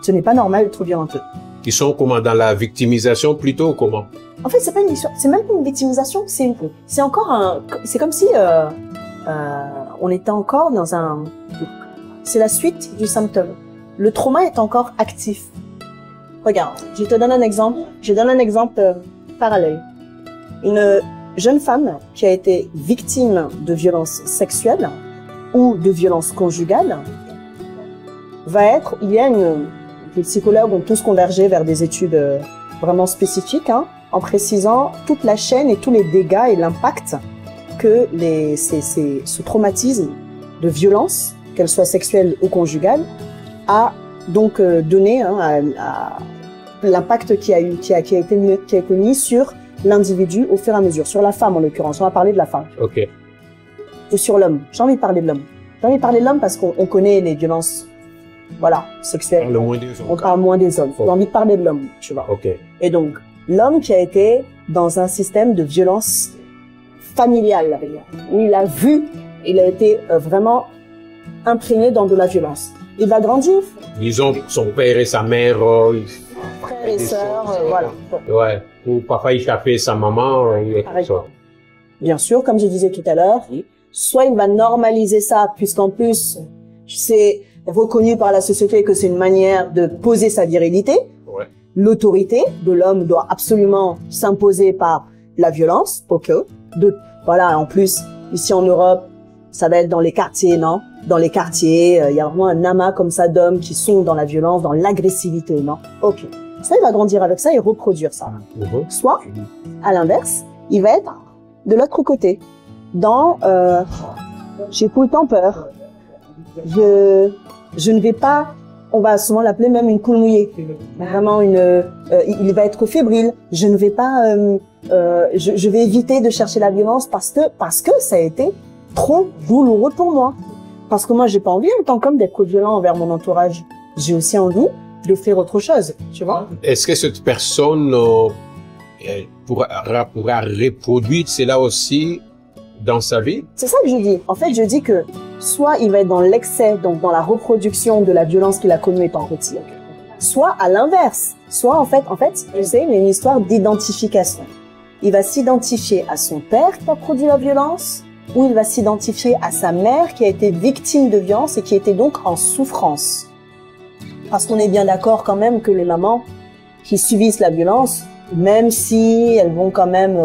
Ce n'est pas normal d'être violenté. Ils sont comment, dans la victimisation plutôt ou comment? En fait, c'est même pas une victimisation, c'est encore c'est comme si on était encore dans c'est la suite du symptôme. Le trauma est encore actif. Regarde, je te donne un exemple parallèle. Une jeune femme qui a été victime de violences sexuelles ou de violences conjugales les psychologues ont tous convergé vers des études vraiment spécifiques, en précisant toute la chaîne et tous les dégâts et l'impact que ce traumatisme de violence, qu'elle soit sexuelle ou conjugale, a donc donné à l'impact qui a été mis sur l'individu au fur et à mesure, sur la femme en l'occurrence. On va parler de la femme. Ok. Ou sur l'homme. J'ai envie de parler de l'homme. J'ai envie de parler de l'homme parce qu'on connaît les violences, voilà, sexuelles. On parle moins des hommes. J'ai envie de parler de l'homme, tu vois. Ok. Et donc, l'homme qui a été dans un système de violence familiale, où il a été vraiment imprégné dans de la violence. Il va grandir. Disons, son père et sa mère, frères et sœurs, voilà. Ouais. Ou papa échappait sa maman. Bien sûr, comme je disais tout à l'heure, soit il va normaliser ça, puisqu'en plus, c'est reconnu par la société que c'est une manière de poser sa virilité. Ouais. L'autorité de l'homme doit absolument s'imposer par la violence. Ok. Voilà. En plus, ici en Europe, ça va être dans les quartiers, non? Dans les quartiers, il y a vraiment un amas comme ça d'hommes qui sont dans la violence, dans l'agressivité, non? Ok. Soit il va grandir avec ça et reproduire ça. Soit, à l'inverse, il va être de l'autre côté. Dans, j'ai tout le temps peur. Je ne vais pas, on va souvent l'appeler même une coule mouillée. Vraiment il va être fébrile. Je ne vais pas, je vais éviter de chercher la violence parce que ça a été trop douloureux pour moi. Parce que moi, j'ai pas envie en tant qu'homme d'être violent envers mon entourage. J'ai aussi envie d'offrir autre chose, tu vois. Est-ce que cette personne pourra reproduire cela aussi dans sa vie? C'est ça que je dis. En fait, je dis que soit il va être dans l'excès, donc dans la reproduction de la violence qu'il a connue étant petit, soit à l'inverse. Soit en fait, je sais, il y a une histoire d'identification. Il va s'identifier à son père qui a produit la violence, ou il va s'identifier à sa mère qui a été victime de violence et qui était donc en souffrance. Parce qu'on est bien d'accord quand même que les mamans qui subissent la violence, même si elles vont quand même,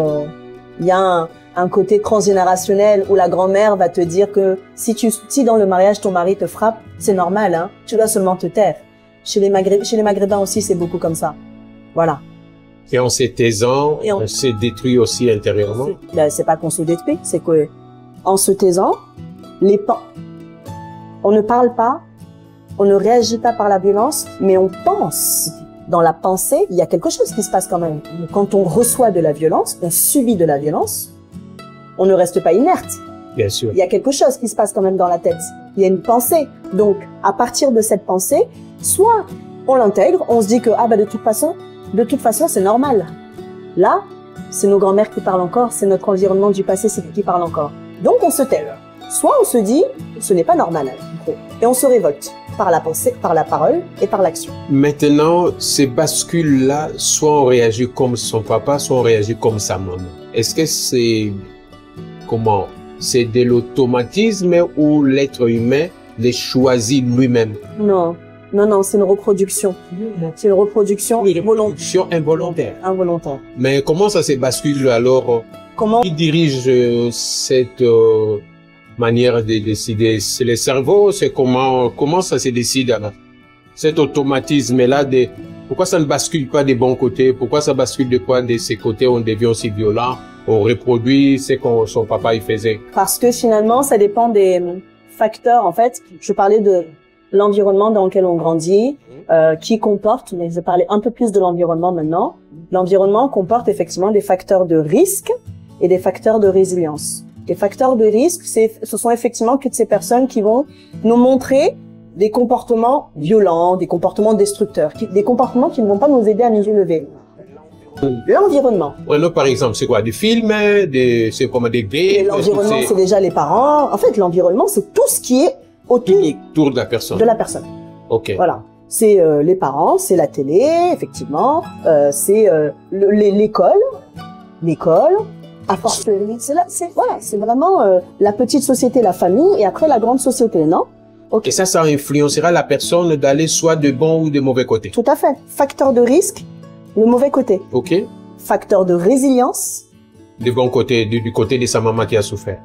il y a un côté transgénérationnel où la grand-mère va te dire que si dans le mariage ton mari te frappe, c'est normal, hein, tu dois seulement te taire. Chez les Maghrébins aussi, c'est beaucoup comme ça. Voilà. Et en se taisant, on se détruit aussi intérieurement. C'est pas qu'on se détruit, c'est que en se taisant, on ne parle pas, on ne réagit pas par la violence, mais on pense. Dans la pensée, il y a quelque chose qui se passe quand même. Quand on reçoit de la violence, on subit de la violence, on ne reste pas inerte. Bien sûr. Il y a quelque chose qui se passe quand même dans la tête. Il y a une pensée. Donc, à partir de cette pensée, soit on l'intègre, on se dit que de toute façon, c'est normal. Là, c'est nos grands-mères qui parlent encore, c'est notre environnement du passé qui parle encore. Donc, on se tait. Soit on se dit, ce n'est pas normal. Et on se révolte par la pensée, par la parole et par l'action. Maintenant, ces bascules-là, soit on réagit comme son papa, soit on réagit comme sa maman. Est-ce que c'est c'est de l'automatisme ou l'être humain les choisit lui-même? Non, c'est une reproduction. C'est une reproduction involontaire. Involontaire. Mais comment ça se bascule alors? Qui dirige cette manière de décider? C'est le cerveau? C'est comment ça se décide alors? Cet automatisme-là, pourquoi ça ne bascule pas des bons côtés? Pourquoi ça bascule de ces côtés où on devient aussi violent? On reproduit ce que son papa il faisait? Parce que finalement, ça dépend des facteurs. En fait, je parlais de l'environnement dans lequel on grandit, qui comporte, mais je vais parler un peu plus de l'environnement maintenant. L'environnement comporte effectivement des facteurs de risque et des facteurs de résilience. Les facteurs de risque, ce sont effectivement toutes ces personnes qui vont nous montrer des comportements violents, des comportements destructeurs, des comportements qui ne vont pas nous aider à nous élever. L'environnement. Ouais, non, par exemple, c'est quoi? Des films, c'est comme des games? L'environnement, c'est déjà les parents. En fait, l'environnement, c'est tout ce qui est autour de la personne. De la personne. Ok. Voilà. C'est les parents, c'est la télé, effectivement, c'est l'école, à fortiori, c'est vraiment la petite société, la famille, et après la grande société, non? Okay. Et ça influencera la personne d'aller soit de bon ou de mauvais côté. Tout à fait. Facteur de risque, le mauvais côté. Ok. Facteur de résilience. Du bon côté, du côté de sa maman qui a souffert.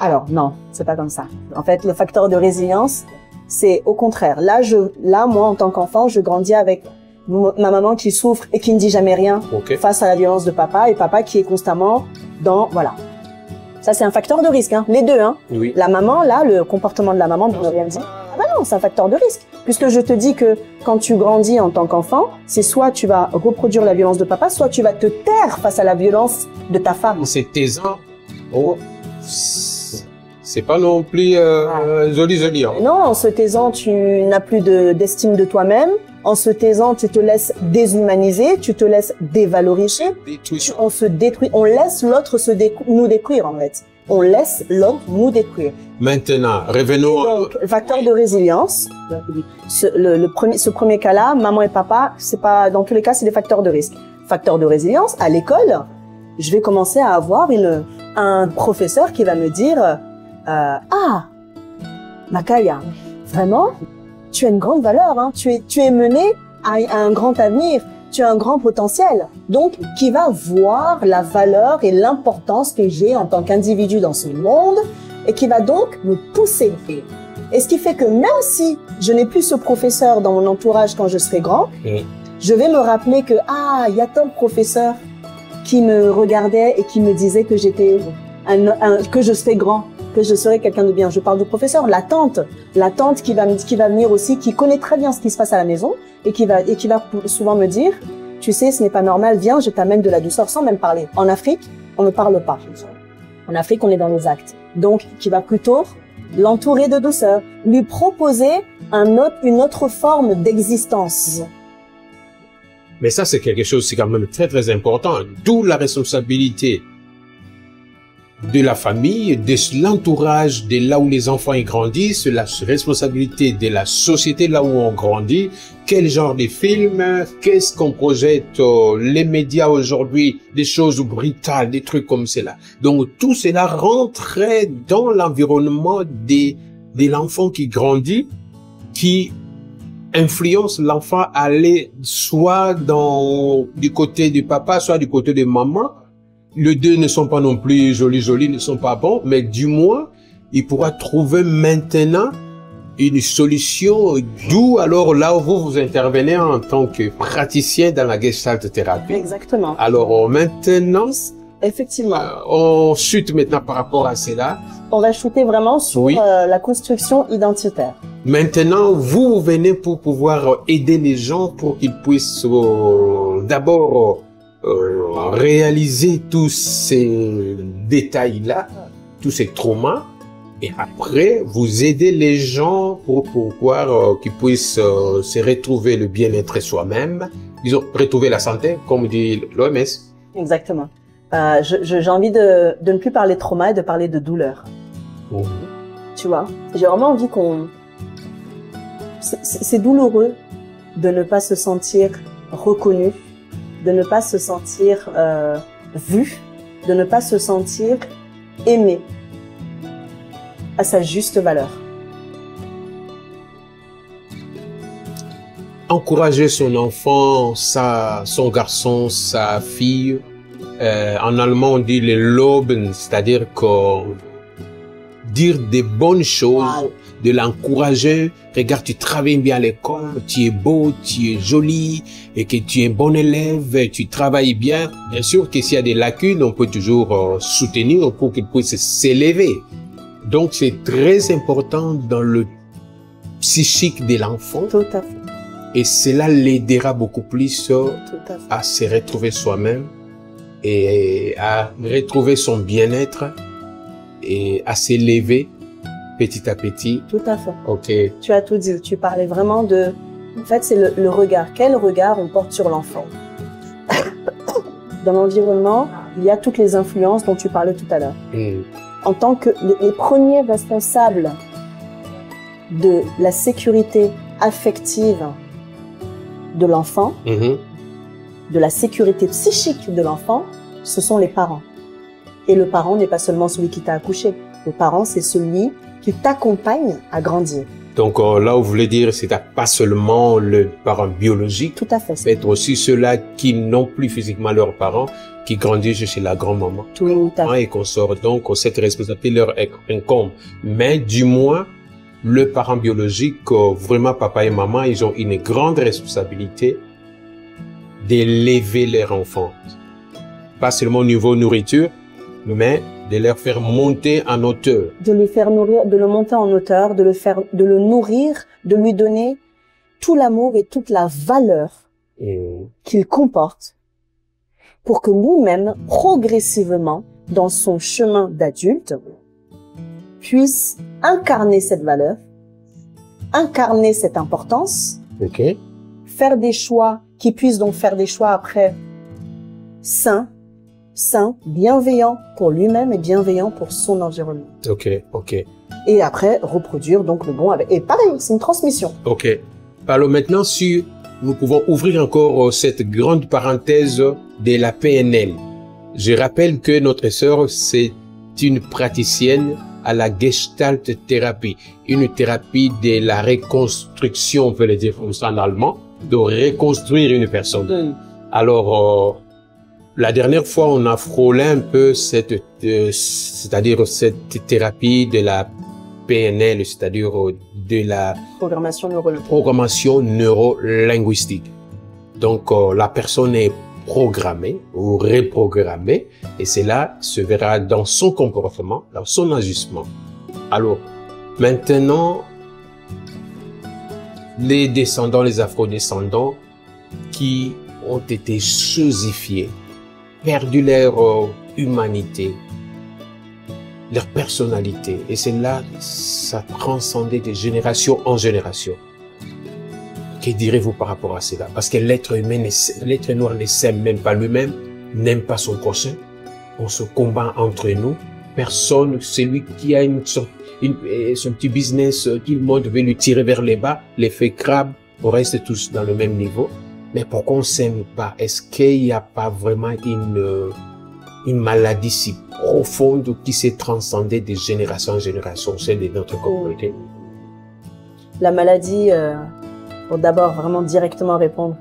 Alors non, c'est pas comme ça. En fait, le facteur de résilience, c'est au contraire. Là, moi, en tant qu'enfant, je grandis avec ma maman qui souffre et qui ne dit jamais rien face à la violence de papa, et papa qui est constamment voilà. Ça, c'est un facteur de risque, hein. Les deux, hein. Oui. La maman, là, le comportement de la maman de ne rien dire. Ah bah non, c'est un facteur de risque. Puisque je te dis que quand tu grandis en tant qu'enfant, c'est soit tu vas reproduire la violence de papa, soit tu vas te taire face à la violence de ta femme. C'est taisant. Oh. C'est pas non plus joli. Hein. Non, en se taisant, tu n'as plus d'estime de toi-même. En se taisant, tu te laisses déshumaniser, tu te laisses dévaloriser. On se détruit, on laisse l'autre nous détruire en fait. On laisse l'autre nous détruire. Maintenant, revenons. Donc, facteur de résilience. Ce premier cas-là, maman et papa, c'est pas, dans tous les cas, c'est des facteurs de risque. Facteur de résilience, à l'école, je vais commencer à avoir un professeur qui va me dire, ah, Makaya, vraiment, tu as une grande valeur, hein. Tu es mené à un grand avenir, tu as un grand potentiel. Donc, qui va voir la valeur et l'importance que j'ai en tant qu'individu dans ce monde et qui va donc me pousser. Et ce qui fait que même si je n'ai plus ce professeur dans mon entourage quand je serai grand, je vais me rappeler que, ah, il y a tant de professeurs qui me regardaient et qui me disaient que j'étais que je serais grand, que je serais quelqu'un de bien. Je parle du professeur, la tante qui va venir aussi, qui connaît très bien ce qui se passe à la maison et qui va souvent me dire, tu sais, ce n'est pas normal, viens, je t'amène de la douceur sans même parler. En Afrique, on ne parle pas. En Afrique, on est dans les actes. Donc, qui va plutôt l'entourer de douceur, lui proposer une autre forme d'existence. Mais ça, c'est quelque chose, c'est quand même très, très important. D'où la responsabilité de la famille, de l'entourage, de là où les enfants y grandissent, la responsabilité de la société là où on grandit, quel genre de film, qu'est-ce qu'on projette, les médias aujourd'hui, des choses brutales, des trucs comme cela. Donc tout cela rentrait dans l'environnement de l'enfant qui grandit, qui influence l'enfant à aller soit du côté du papa, soit du côté de maman. Les deux ne sont pas non plus jolis, ne sont pas bons, mais du moins, il pourra trouver maintenant une solution, d'où alors là où vous intervenez en tant que praticien dans la Gestalt thérapie. Exactement. Alors maintenant, effectivement, on chute maintenant par rapport à cela. On va chuter vraiment sur la construction identitaire. Maintenant, vous venez pour pouvoir aider les gens pour qu'ils puissent d'abord réaliser tous ces détails-là, tous ces traumas, et après, vous aidez les gens pour pouvoir qu'ils puissent se retrouver le bien-être soi-même, disons, retrouver la santé, comme dit l'OMS. Exactement. J'ai envie de ne plus parler de trauma et de parler de douleur. Tu vois, j'ai vraiment envie c'est douloureux de ne pas se sentir reconnu, de ne pas se sentir vu, de ne pas se sentir aimé à sa juste valeur. Encourager son enfant, son garçon, sa fille, en allemand on dit le loben, c'est-à-dire que dire des bonnes choses, de l'encourager. Regarde, tu travailles bien à l'école, tu es beau, tu es joli, et que tu es un bon élève, tu travailles bien. Bien sûr que s'il y a des lacunes, on peut toujours soutenir pour qu'il puisse s'élever. Donc c'est très important dans le psychique de l'enfant. Tout à fait. Et cela l'aidera beaucoup plus à se retrouver soi-même et à retrouver son bien-être et à s'élever petit à petit. Tout à fait. Ok. Tu as tout dit. Tu parlais vraiment de... En fait, c'est le regard. Quel regard on porte sur l'enfant? Dans l'environnement, il y a toutes les influences dont tu parlais tout à l'heure. En tant que les premiers responsables de la sécurité affective de l'enfant, de la sécurité psychique de l'enfant, ce sont les parents. Et le parent n'est pas seulement celui qui t'a accouché. Le parent, c'est celui qui t'accompagne à grandir. Donc là, vous voulez dire, c'est pas seulement le parent biologique. Tout à fait. C'est aussi ceux-là qui n'ont plus physiquement leurs parents, qui grandissent chez la grand-maman. Tout à fait. Et qu'on sort donc cette responsabilité leur incombe. Mais du moins, le parent biologique, vraiment papa et maman, ils ont une grande responsabilité d'élever leurs enfants. Pas seulement au niveau nourriture, mais de leur faire monter en hauteur. De le faire nourrir, de le monter en hauteur, de le nourrir, de lui donner tout l'amour et toute la valeur qu'il comporte pour que nous-mêmes, progressivement, dans son chemin d'adulte, puisse incarner cette valeur, incarner cette importance, faire des choix, qui puissent donc faire des choix après sains, bienveillants pour lui-même et bienveillants pour son environnement. Ok. Et après, reproduire donc le bon avec... Et pareil, c'est une transmission. Ok. Parlons maintenant sur... Nous pouvons ouvrir encore cette grande parenthèse de la PNL. Je rappelle que notre sœur, c'est une praticienne à la Gestalt thérapie, une thérapie de la reconstruction, on peut le dire comme ça en allemand, de reconstruire une personne. Alors, la dernière fois, on a frôlé un peu c'est-à-dire cette thérapie de la PNL, c'est-à-dire de la programmation neuro-linguistique. Donc, la personne est programmée ou reprogrammée et cela se verra dans son comportement, dans son agissement. Alors, maintenant, les descendants, les afro-descendants qui ont été chosifiés, perdu leur humanité, leur personnalité. Et c'est là, ça transcendait de génération en génération. Que direz-vous par rapport à cela? Parce que l'être noir ne s'aime même pas lui-même, n'aime pas son prochain. On se combat entre nous. Personne, celui qui a son petit business, tout le monde veut lui tirer vers les bas, l'effet crabe, on reste tous dans le même niveau. Mais pourquoi on s'aime pas? Est-ce qu'il n'y a pas vraiment une maladie si profonde qui s'est transcendée de génération en génération au sein de notre communauté? La maladie, pour d'abord vraiment directement répondre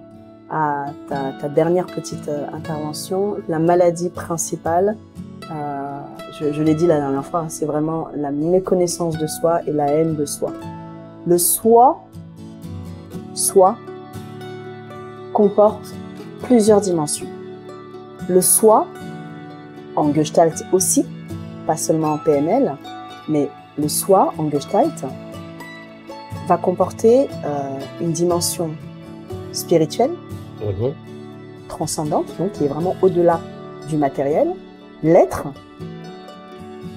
à ta dernière petite intervention, la maladie principale, je l'ai dit la dernière fois, c'est vraiment la méconnaissance de soi et la haine de soi. Le soi comporte plusieurs dimensions. Le soi, en Gestalt aussi, pas seulement en PNL, mais le soi en Gestalt va comporter une dimension spirituelle, transcendante, donc qui est vraiment au-delà du matériel, l'être,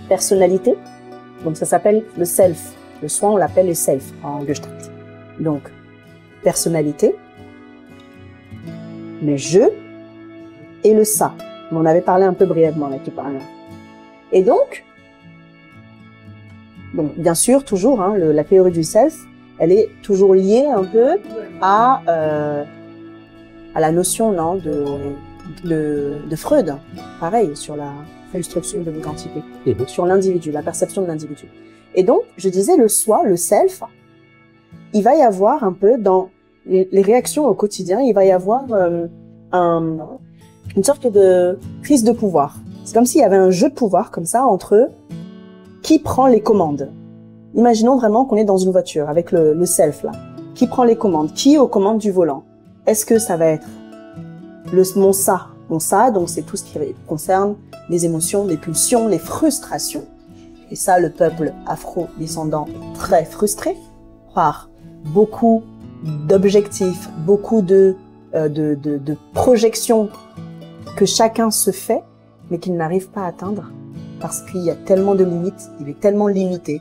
personnalité, donc ça s'appelle le self. Le soi, on l'appelle le self en Gestalt. Donc, personnalité, le je et le ça. On en avait parlé un peu brièvement là, tout à l'heure. Et donc, bien sûr, toujours, hein, la théorie du self, elle est toujours liée un peu à la notion de Freud, pareil, sur la construction de l'identité, sur l'individu, la perception de l'individu. Et donc, je disais, le soi, le self, il va y avoir un peu dans les réactions au quotidien, il va y avoir une sorte de prise de pouvoir. C'est comme s'il y avait un jeu de pouvoir comme ça entre qui prend les commandes. Imaginons vraiment qu'on est dans une voiture avec le self là. Qui prend les commandes? Qui est aux commandes du volant? Est-ce que ça va être mon ça? Mon ça, donc c'est tout ce qui concerne les émotions, les pulsions, les frustrations. Et ça, le peuple afro-descendant est très frustré par beaucoup d'objectifs, beaucoup de projections que chacun se fait, mais qu'il n'arrive pas à atteindre parce qu'il y a tellement de limites, il est tellement limité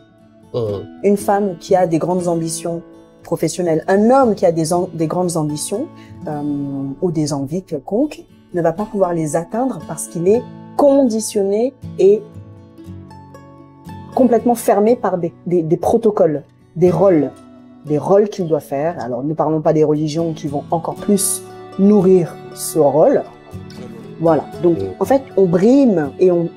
Une femme qui a des grandes ambitions professionnelles, un homme qui a des grandes ambitions ou des envies quelconques, ne va pas pouvoir les atteindre parce qu'il est conditionné et complètement fermé par des protocoles, des rôles qu'il doit faire. Alors, ne parlons pas des religions qui vont encore plus nourrir ce rôle. Voilà. Donc, en fait, on brime et on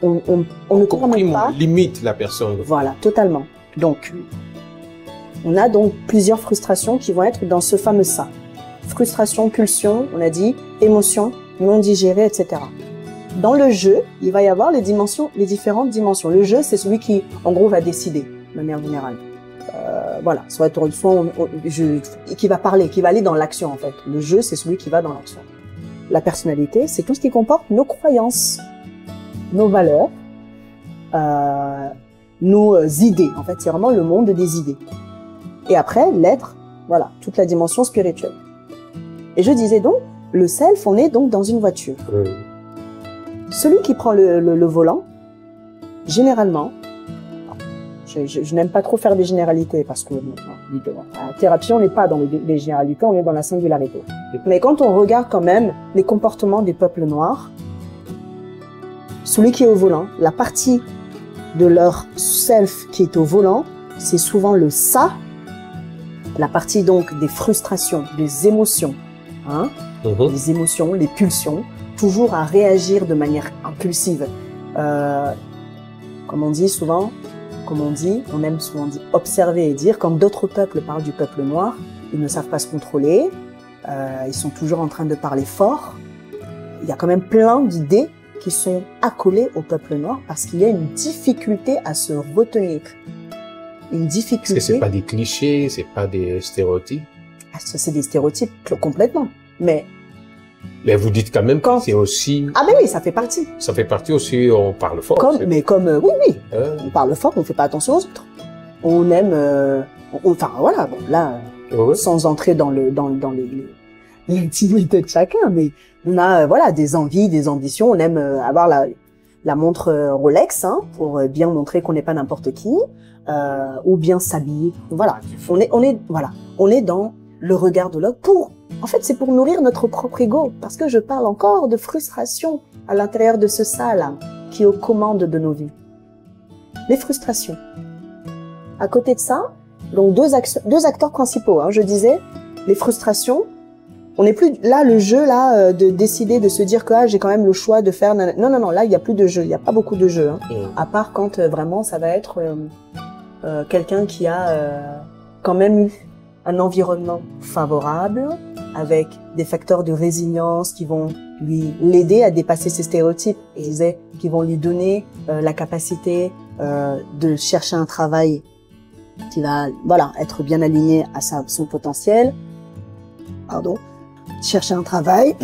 ne comprend pas. On limite la personne. Voilà, totalement. Donc, on a donc plusieurs frustrations qui vont être dans ce fameux ça. Frustration, pulsion, on a dit, émotion, non digérée, etc. Dans le jeu, il va y avoir les différentes dimensions. Le jeu, c'est celui qui, en gros, va décider, de manière générale. Voilà, qui va parler, qui va aller dans l'action, en fait. Le jeu, c'est celui qui va dans l'action. La personnalité, c'est tout ce qui comporte nos croyances, nos valeurs, nos idées. En fait, c'est vraiment le monde des idées. Et après, l'être, voilà, toute la dimension spirituelle. Et je disais donc, le self, on est donc dans une voiture. Celui qui prend le volant, généralement, je n'aime pas trop faire des généralités parce que la thérapie, on n'est pas dans les généralités, on est dans la singularité. Mais quand on regarde quand même les comportements des peuples noirs, celui qui est au volant, la partie de leur self qui est au volant, c'est souvent le ça, la partie donc des frustrations, des émotions, hein, les émotions, les pulsions, toujours à réagir de manière impulsive. Comme on dit souvent, on aime souvent observer et dire, quand d'autres peuples parlent du peuple noir, ils ne savent pas se contrôler, ils sont toujours en train de parler fort. Il y a quand même plein d'idées qui sont accolées au peuple noir parce qu'il y a une difficulté à se retenir. Une difficulté. Est-ce que c'est pas des clichés, c'est pas des stéréotypes? Ah, ça, c'est des stéréotypes complètement. Mais vous dites quand même que c'est aussi... Ah ben oui, ça fait partie. Ça fait partie aussi, on parle fort. Oui, on parle fort, on fait pas attention aux autres. On aime... enfin, voilà, bon, là, sans entrer dans l'intimité de chacun, mais on a, voilà, des envies, des ambitions. On aime avoir la montre Rolex, hein, pour bien montrer qu'on n'est pas n'importe qui, ou bien s'habiller. Voilà, on est dans le regard de l'autre en fait, c'est pour nourrir notre propre ego, parce que je parle encore de frustration à l'intérieur de ce ça-là, qui est aux commandes de nos vies. Les frustrations. À côté de ça, donc deux acteurs principaux, hein, je disais, les frustrations, on n'est plus là, le jeu, là, de décider, de se dire que j'ai quand même le choix de faire... Non, là, il n'y a plus de jeu, il n'y a pas beaucoup de jeux, hein, à part quand vraiment ça va être quelqu'un qui a quand même eu un environnement favorable, avec des facteurs de résilience qui vont l'aider à dépasser ses stéréotypes, et qui vont lui donner la capacité de chercher un travail qui va, voilà, être bien aligné à son potentiel. Chercher un travail,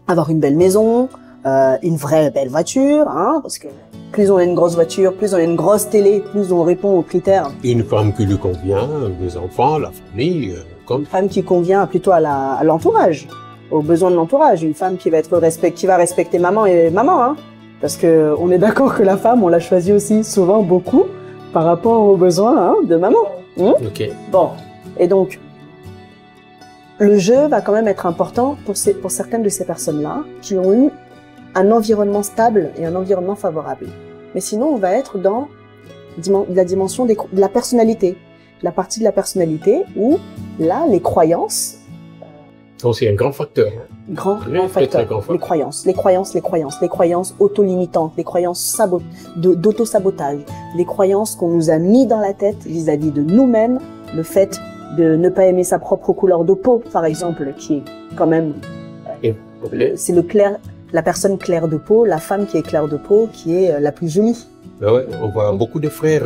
avoir une belle maison, une vraie belle voiture, hein, parce que plus on a une grosse voiture, plus on a une grosse télé, plus on répond aux critères. Une femme qui lui convient, des enfants, la famille, Une femme qui convient plutôt à l'entourage, aux besoins de l'entourage. Une femme qui va respecter maman et maman, hein. Parce que on est d'accord que la femme, on l'a choisie aussi souvent beaucoup par rapport aux besoins, hein, de maman. Ok. Bon. Et donc, le jeu va quand même être important pour certaines de ces personnes-là qui ont eu un environnement stable et un environnement favorable. Mais sinon, on va être dans la dimension de la personnalité. La partie de la personnalité où, là, les croyances... Donc, c'est un grand facteur. Grand facteur. Les croyances auto-limitantes, les croyances d'auto-sabotage, les croyances qu'on nous a mis dans la tête vis-à-vis de nous-mêmes, le fait de ne pas aimer sa propre couleur de peau, par exemple, qui est quand même... c'est la personne claire de peau, la femme qui est claire de peau, qui est la plus jolie. Ben ouais, on voit beaucoup de frères,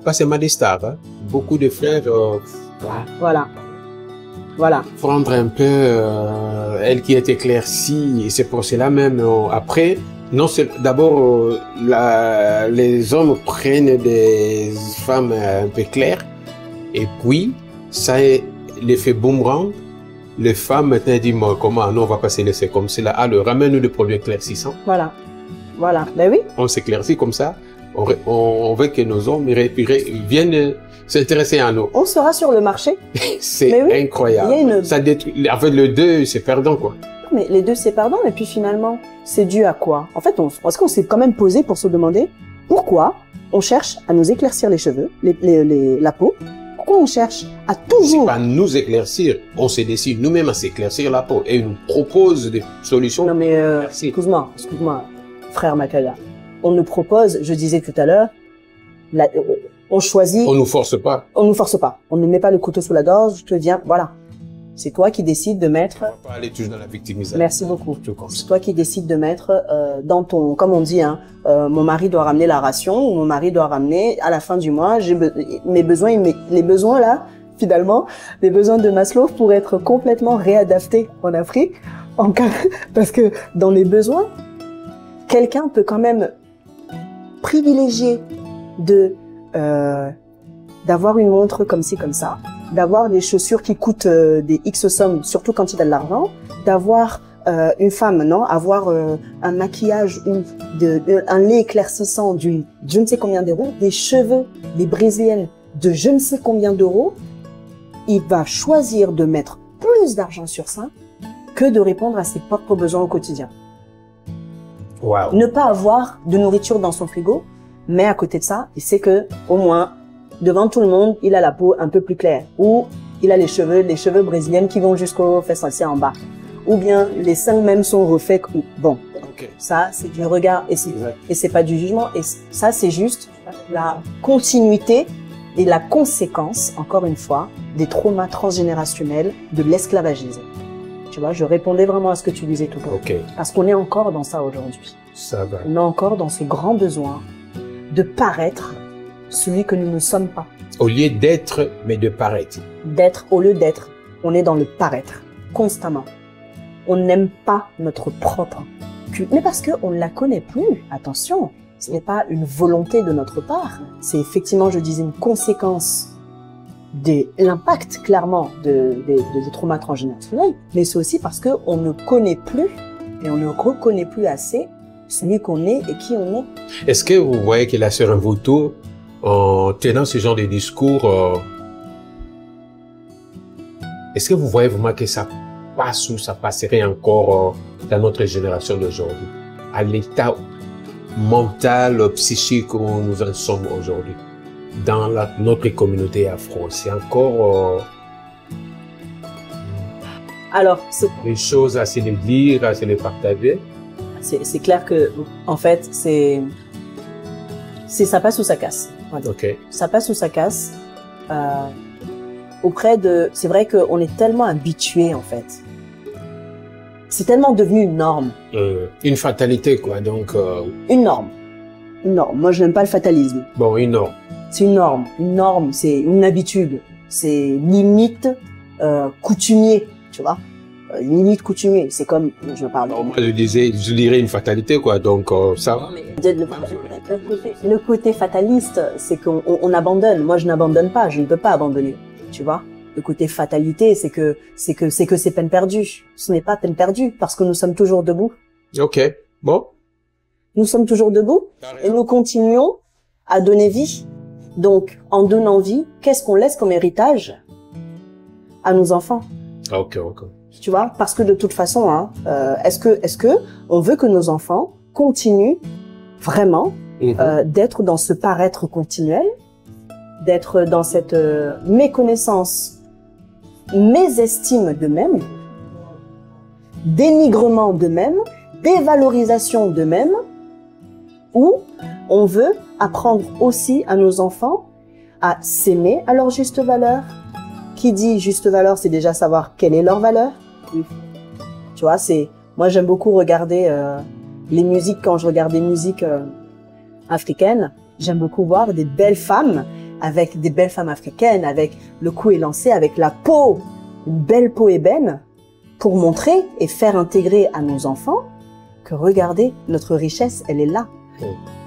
pas seulement des stars, hein, beaucoup de frères... Voilà. Prendre un peu elle qui est éclaircie, et c'est pour cela même, après, non, c'est d'abord, les hommes prennent des femmes un peu claires, et puis, ça est l'effet boomerang. Les femmes maintenant disent, comment, non, on va pas se laisser comme cela. Alors, ramène-nous le produit éclaircissant. Voilà. Ben oui. On s'éclaircit comme ça. On veut que nos hommes viennent s'intéresser à nous. On sera sur le marché. C'est oui, incroyable. Ça détruit. En fait, le deux, c'est perdant, quoi. Mais les deux, c'est perdant. Et puis finalement, c'est dû à quoi? En fait, est-ce qu'on s'est quand même posé pour se demander pourquoi on cherche à nous éclaircir les cheveux, la peau? Pourquoi on cherche à toujours... C'est pas nous éclaircir, on se décide nous-mêmes à s'éclaircir la peau et nous propose des solutions. Non mais, excuse-moi, frère Makaya. On nous propose, je disais tout à l'heure, on choisit... On nous force pas. On nous force pas. On ne met pas le couteau sous la gorge, je te viens, voilà. C'est toi qui décides de mettre... On va pas aller toujours dans la victimisation. Merci beaucoup. C'est toi qui décides de mettre dans ton... Comme on dit, hein, mon mari doit ramener la ration, ou mon mari doit ramener à la fin du mois, mes besoins, les besoins là, finalement, les besoins de Maslow pour être complètement réadaptés en Afrique. Parce que dans les besoins, quelqu'un peut quand même privilégier d'avoir une montre comme ci, comme ça, d'avoir des chaussures qui coûtent des X sommes, surtout quand il a de l'argent, d'avoir une femme, non, avoir un maquillage ou un lait éclaircissant d'une je ne sais combien d'euros, des cheveux, des brésiliennes de je ne sais combien d'euros, il va choisir de mettre plus d'argent sur ça que de répondre à ses propres besoins au quotidien. Wow. Ne pas avoir de nourriture dans son frigo, mais à côté de ça, il sait que au moins devant tout le monde, il a la peau un peu plus claire, ou il a les cheveux brésiliennes qui vont jusqu'aux fesses aussi en bas, ou bien les seins même sont refaits. Bon, okay. Ça c'est du regard et c'est pas du jugement, et ça c'est juste la continuité et la conséquence, encore une fois, des traumas transgénérationnels de l'esclavagisme. Tu vois, je répondais vraiment à ce que tu disais tout à l'heure. Okay. Parce qu'on est encore dans ça aujourd'hui. Ça va. On est encore dans ce grand besoin de paraître celui que nous ne sommes pas. Au lieu d'être, mais de paraître. D'être au lieu d'être. On est dans le paraître, constamment. On n'aime pas notre propre culte. Mais parce qu'on ne la connaît plus, attention. Ce n'est pas une volonté de notre part. C'est effectivement, je disais, une conséquence de l'impact, clairement, des traumas transgénérationnels. Mais c'est aussi parce qu'on ne connaît plus et on ne reconnaît plus assez celui qu'on est et qui on est. Est-ce que vous voyez que la sœur Mvuto, en tenant ce genre de discours, est-ce que vous voyez vraiment que ça passe ou ça passerait encore dans notre génération d'aujourd'hui, à l'état mental, psychique où nous en sommes aujourd'hui, dans notre communauté afro? C'est encore alors, des choses à se les dire, à se les partager. C'est clair que, en fait, ça passe ou ça casse. Voilà. Okay. Ça passe ou ça casse. C'est vrai qu'on est tellement habitué, en fait. C'est tellement devenu une norme. Une fatalité, quoi, donc... Une norme. Une norme. Moi, je n'aime pas le fatalisme. Bon, une norme. C'est une norme. Une norme, c'est une habitude. C'est limite coutumier, tu vois. Limite coutumier. C'est comme, je parle. Moi, je dirais une fatalité, quoi, donc ça va. Le côté fataliste, c'est qu'on abandonne. Moi, je n'abandonne pas. Je ne peux pas abandonner, tu vois. Le côté fatalité, c'est que c'est peine perdue. Ce n'est pas peine perdue parce que nous sommes toujours debout. Ok, bon. Nous sommes toujours debout et nous continuons à donner vie. Donc, en donnant vie, qu'est-ce qu'on laisse comme héritage à nos enfants? Ok. Tu vois, parce que de toute façon, hein, est-ce que on veut que nos enfants continuent vraiment d'être dans ce paraître continuel, d'être dans cette méconnaissance, mésestime d'eux-mêmes, dénigrement d'eux-mêmes, dévalorisation d'eux-mêmes, ou on veut apprendre aussi à nos enfants à s'aimer à leur juste valeur? Qui dit juste valeur, c'est déjà savoir quelle est leur valeur. Tu vois, moi j'aime beaucoup regarder les musiques. Quand je regarde des musiques africaines, j'aime beaucoup voir des belles femmes africaines, avec le cou élancé, avec la peau, une belle peau ébène, pour montrer et faire intégrer à nos enfants que regardez, notre richesse, elle est là.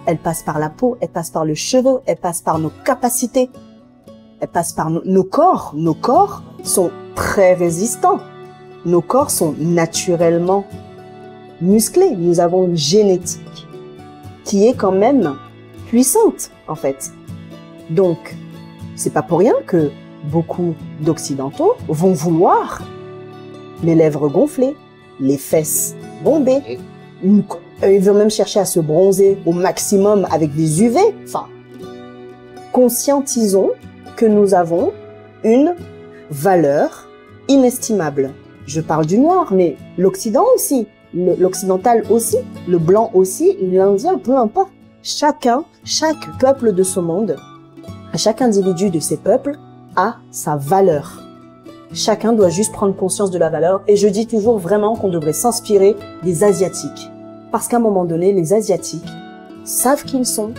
Elle passe par la peau, elle passe par le cheveu, elle passe par nos capacités, elle passe par nos corps. Nos corps sont très résistants. Nos corps sont naturellement musclés. Nous avons une génétique qui est quand même puissante, en fait. Donc, c'est pas pour rien que beaucoup d'Occidentaux vont vouloir les lèvres gonflées, les fesses bombées. Ils vont même chercher à se bronzer au maximum avec des UV. Enfin, conscientisons que nous avons une valeur inestimable. Je parle du noir, mais l'Occident aussi, l'occidental aussi, le blanc aussi, l'Indien, peu importe. Chaque peuple de ce monde, chaque individu de ces peuples a sa valeur. Chacun doit juste prendre conscience de la valeur. Et je dis toujours vraiment qu'on devrait s'inspirer des Asiatiques. Parce qu'à un moment donné, les Asiatiques savent qui ils sont,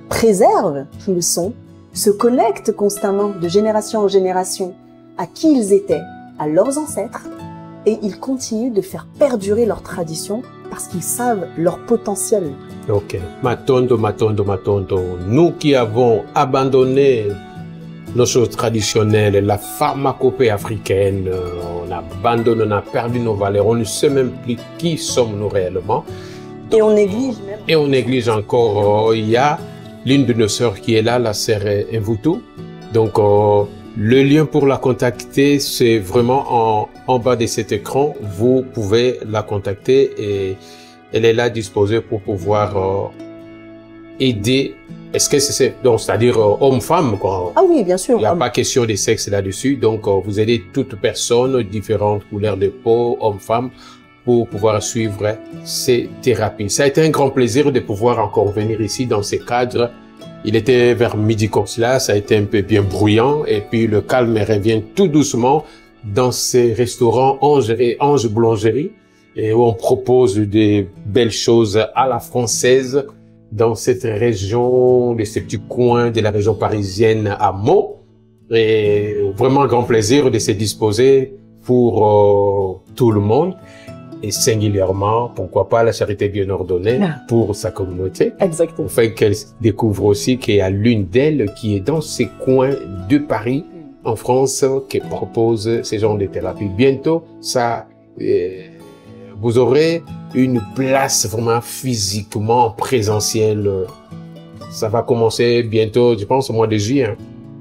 préservent qui ils sont, se connectent constamment de génération en génération à qui ils étaient, à leurs ancêtres, et ils continuent de faire perdurer leur tradition parce qu'ils savent leur potentiel. Ok. Matondo. Nous qui avons abandonné nos choses traditionnelles, la pharmacopée africaine, on abandonne, on a perdu nos valeurs, on ne sait même plus qui sommes-nous réellement. Et on néglige même. Et on néglige encore. Il y a l'une de nos sœurs qui est là, la sœur Mvutu. Donc, le lien pour la contacter, c'est vraiment en bas de cet écran. Vous pouvez la contacter et elle est là disposée pour pouvoir aider. Est-ce que c'est donc, c'est-à-dire homme-femme, quoi? Ah oui, bien sûr. Il n'y a pas question de sexe là-dessus. Donc, vous aidez toute personne, différentes couleurs de peau, homme-femme, pour pouvoir suivre ces thérapies. Ça a été un grand plaisir de pouvoir encore venir ici dans ces cadres. Il était vers midi comme cela, ça a été un peu bien bruyant, et puis le calme revient tout doucement dans ces restaurants Ange Boulangerie, et où on propose des belles choses à la française dans cette région, de ces petits coins de la région parisienne à Meaux. Et vraiment un grand plaisir de se disposer pour tout le monde. Et singulièrement, pourquoi pas la charité bien ordonnée pour sa communauté. Exactement. Afin qu'elle découvre aussi qu'il y a l'une d'elles qui est dans ces coins de Paris, en France, qui propose ces genres de thérapie. Bientôt, ça, vous aurez une place vraiment physiquement présentielle. Ça va commencer bientôt, je pense, au mois de juillet.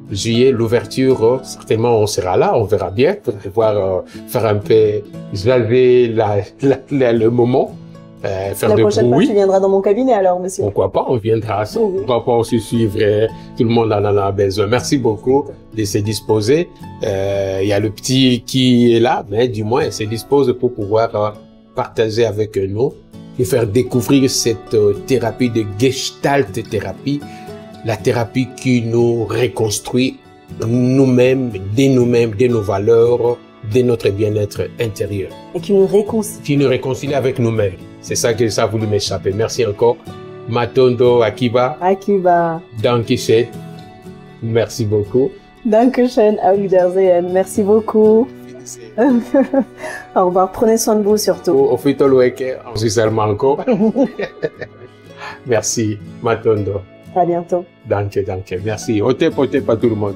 Juillet, l'ouverture, certainement on sera là, on verra bien, pour pouvoir faire un peu jaser le moment, faire la de prochaine fois, bruit. tu viendras dans mon cabinet alors, monsieur. Pourquoi pas, on viendra à ça. Pourquoi pas aussi suivre, tout le monde en a besoin. Merci beaucoup de se disposer. Il y a le petit qui est là, mais du moins, il se dispose pour pouvoir partager avec nous et faire découvrir cette thérapie de Gestalt thérapie, la thérapie qui nous reconstruit nous-mêmes, de nos valeurs, de notre bien-être intérieur. Et qui nous réconcilie. Qui nous réconcilie avec nous-mêmes. C'est ça que ça a voulu m'échapper. Merci encore. Matondo Akiba. Akiba. Dankeschön. Merci beaucoup. Dankeschön, auf Wiedersehen. Merci beaucoup. Au revoir. Prenez soin de vous surtout. Au fitolweke, en Suisse encore. Merci, Matondo. À bientôt. Danke. Merci. Ote pote pas tout le monde.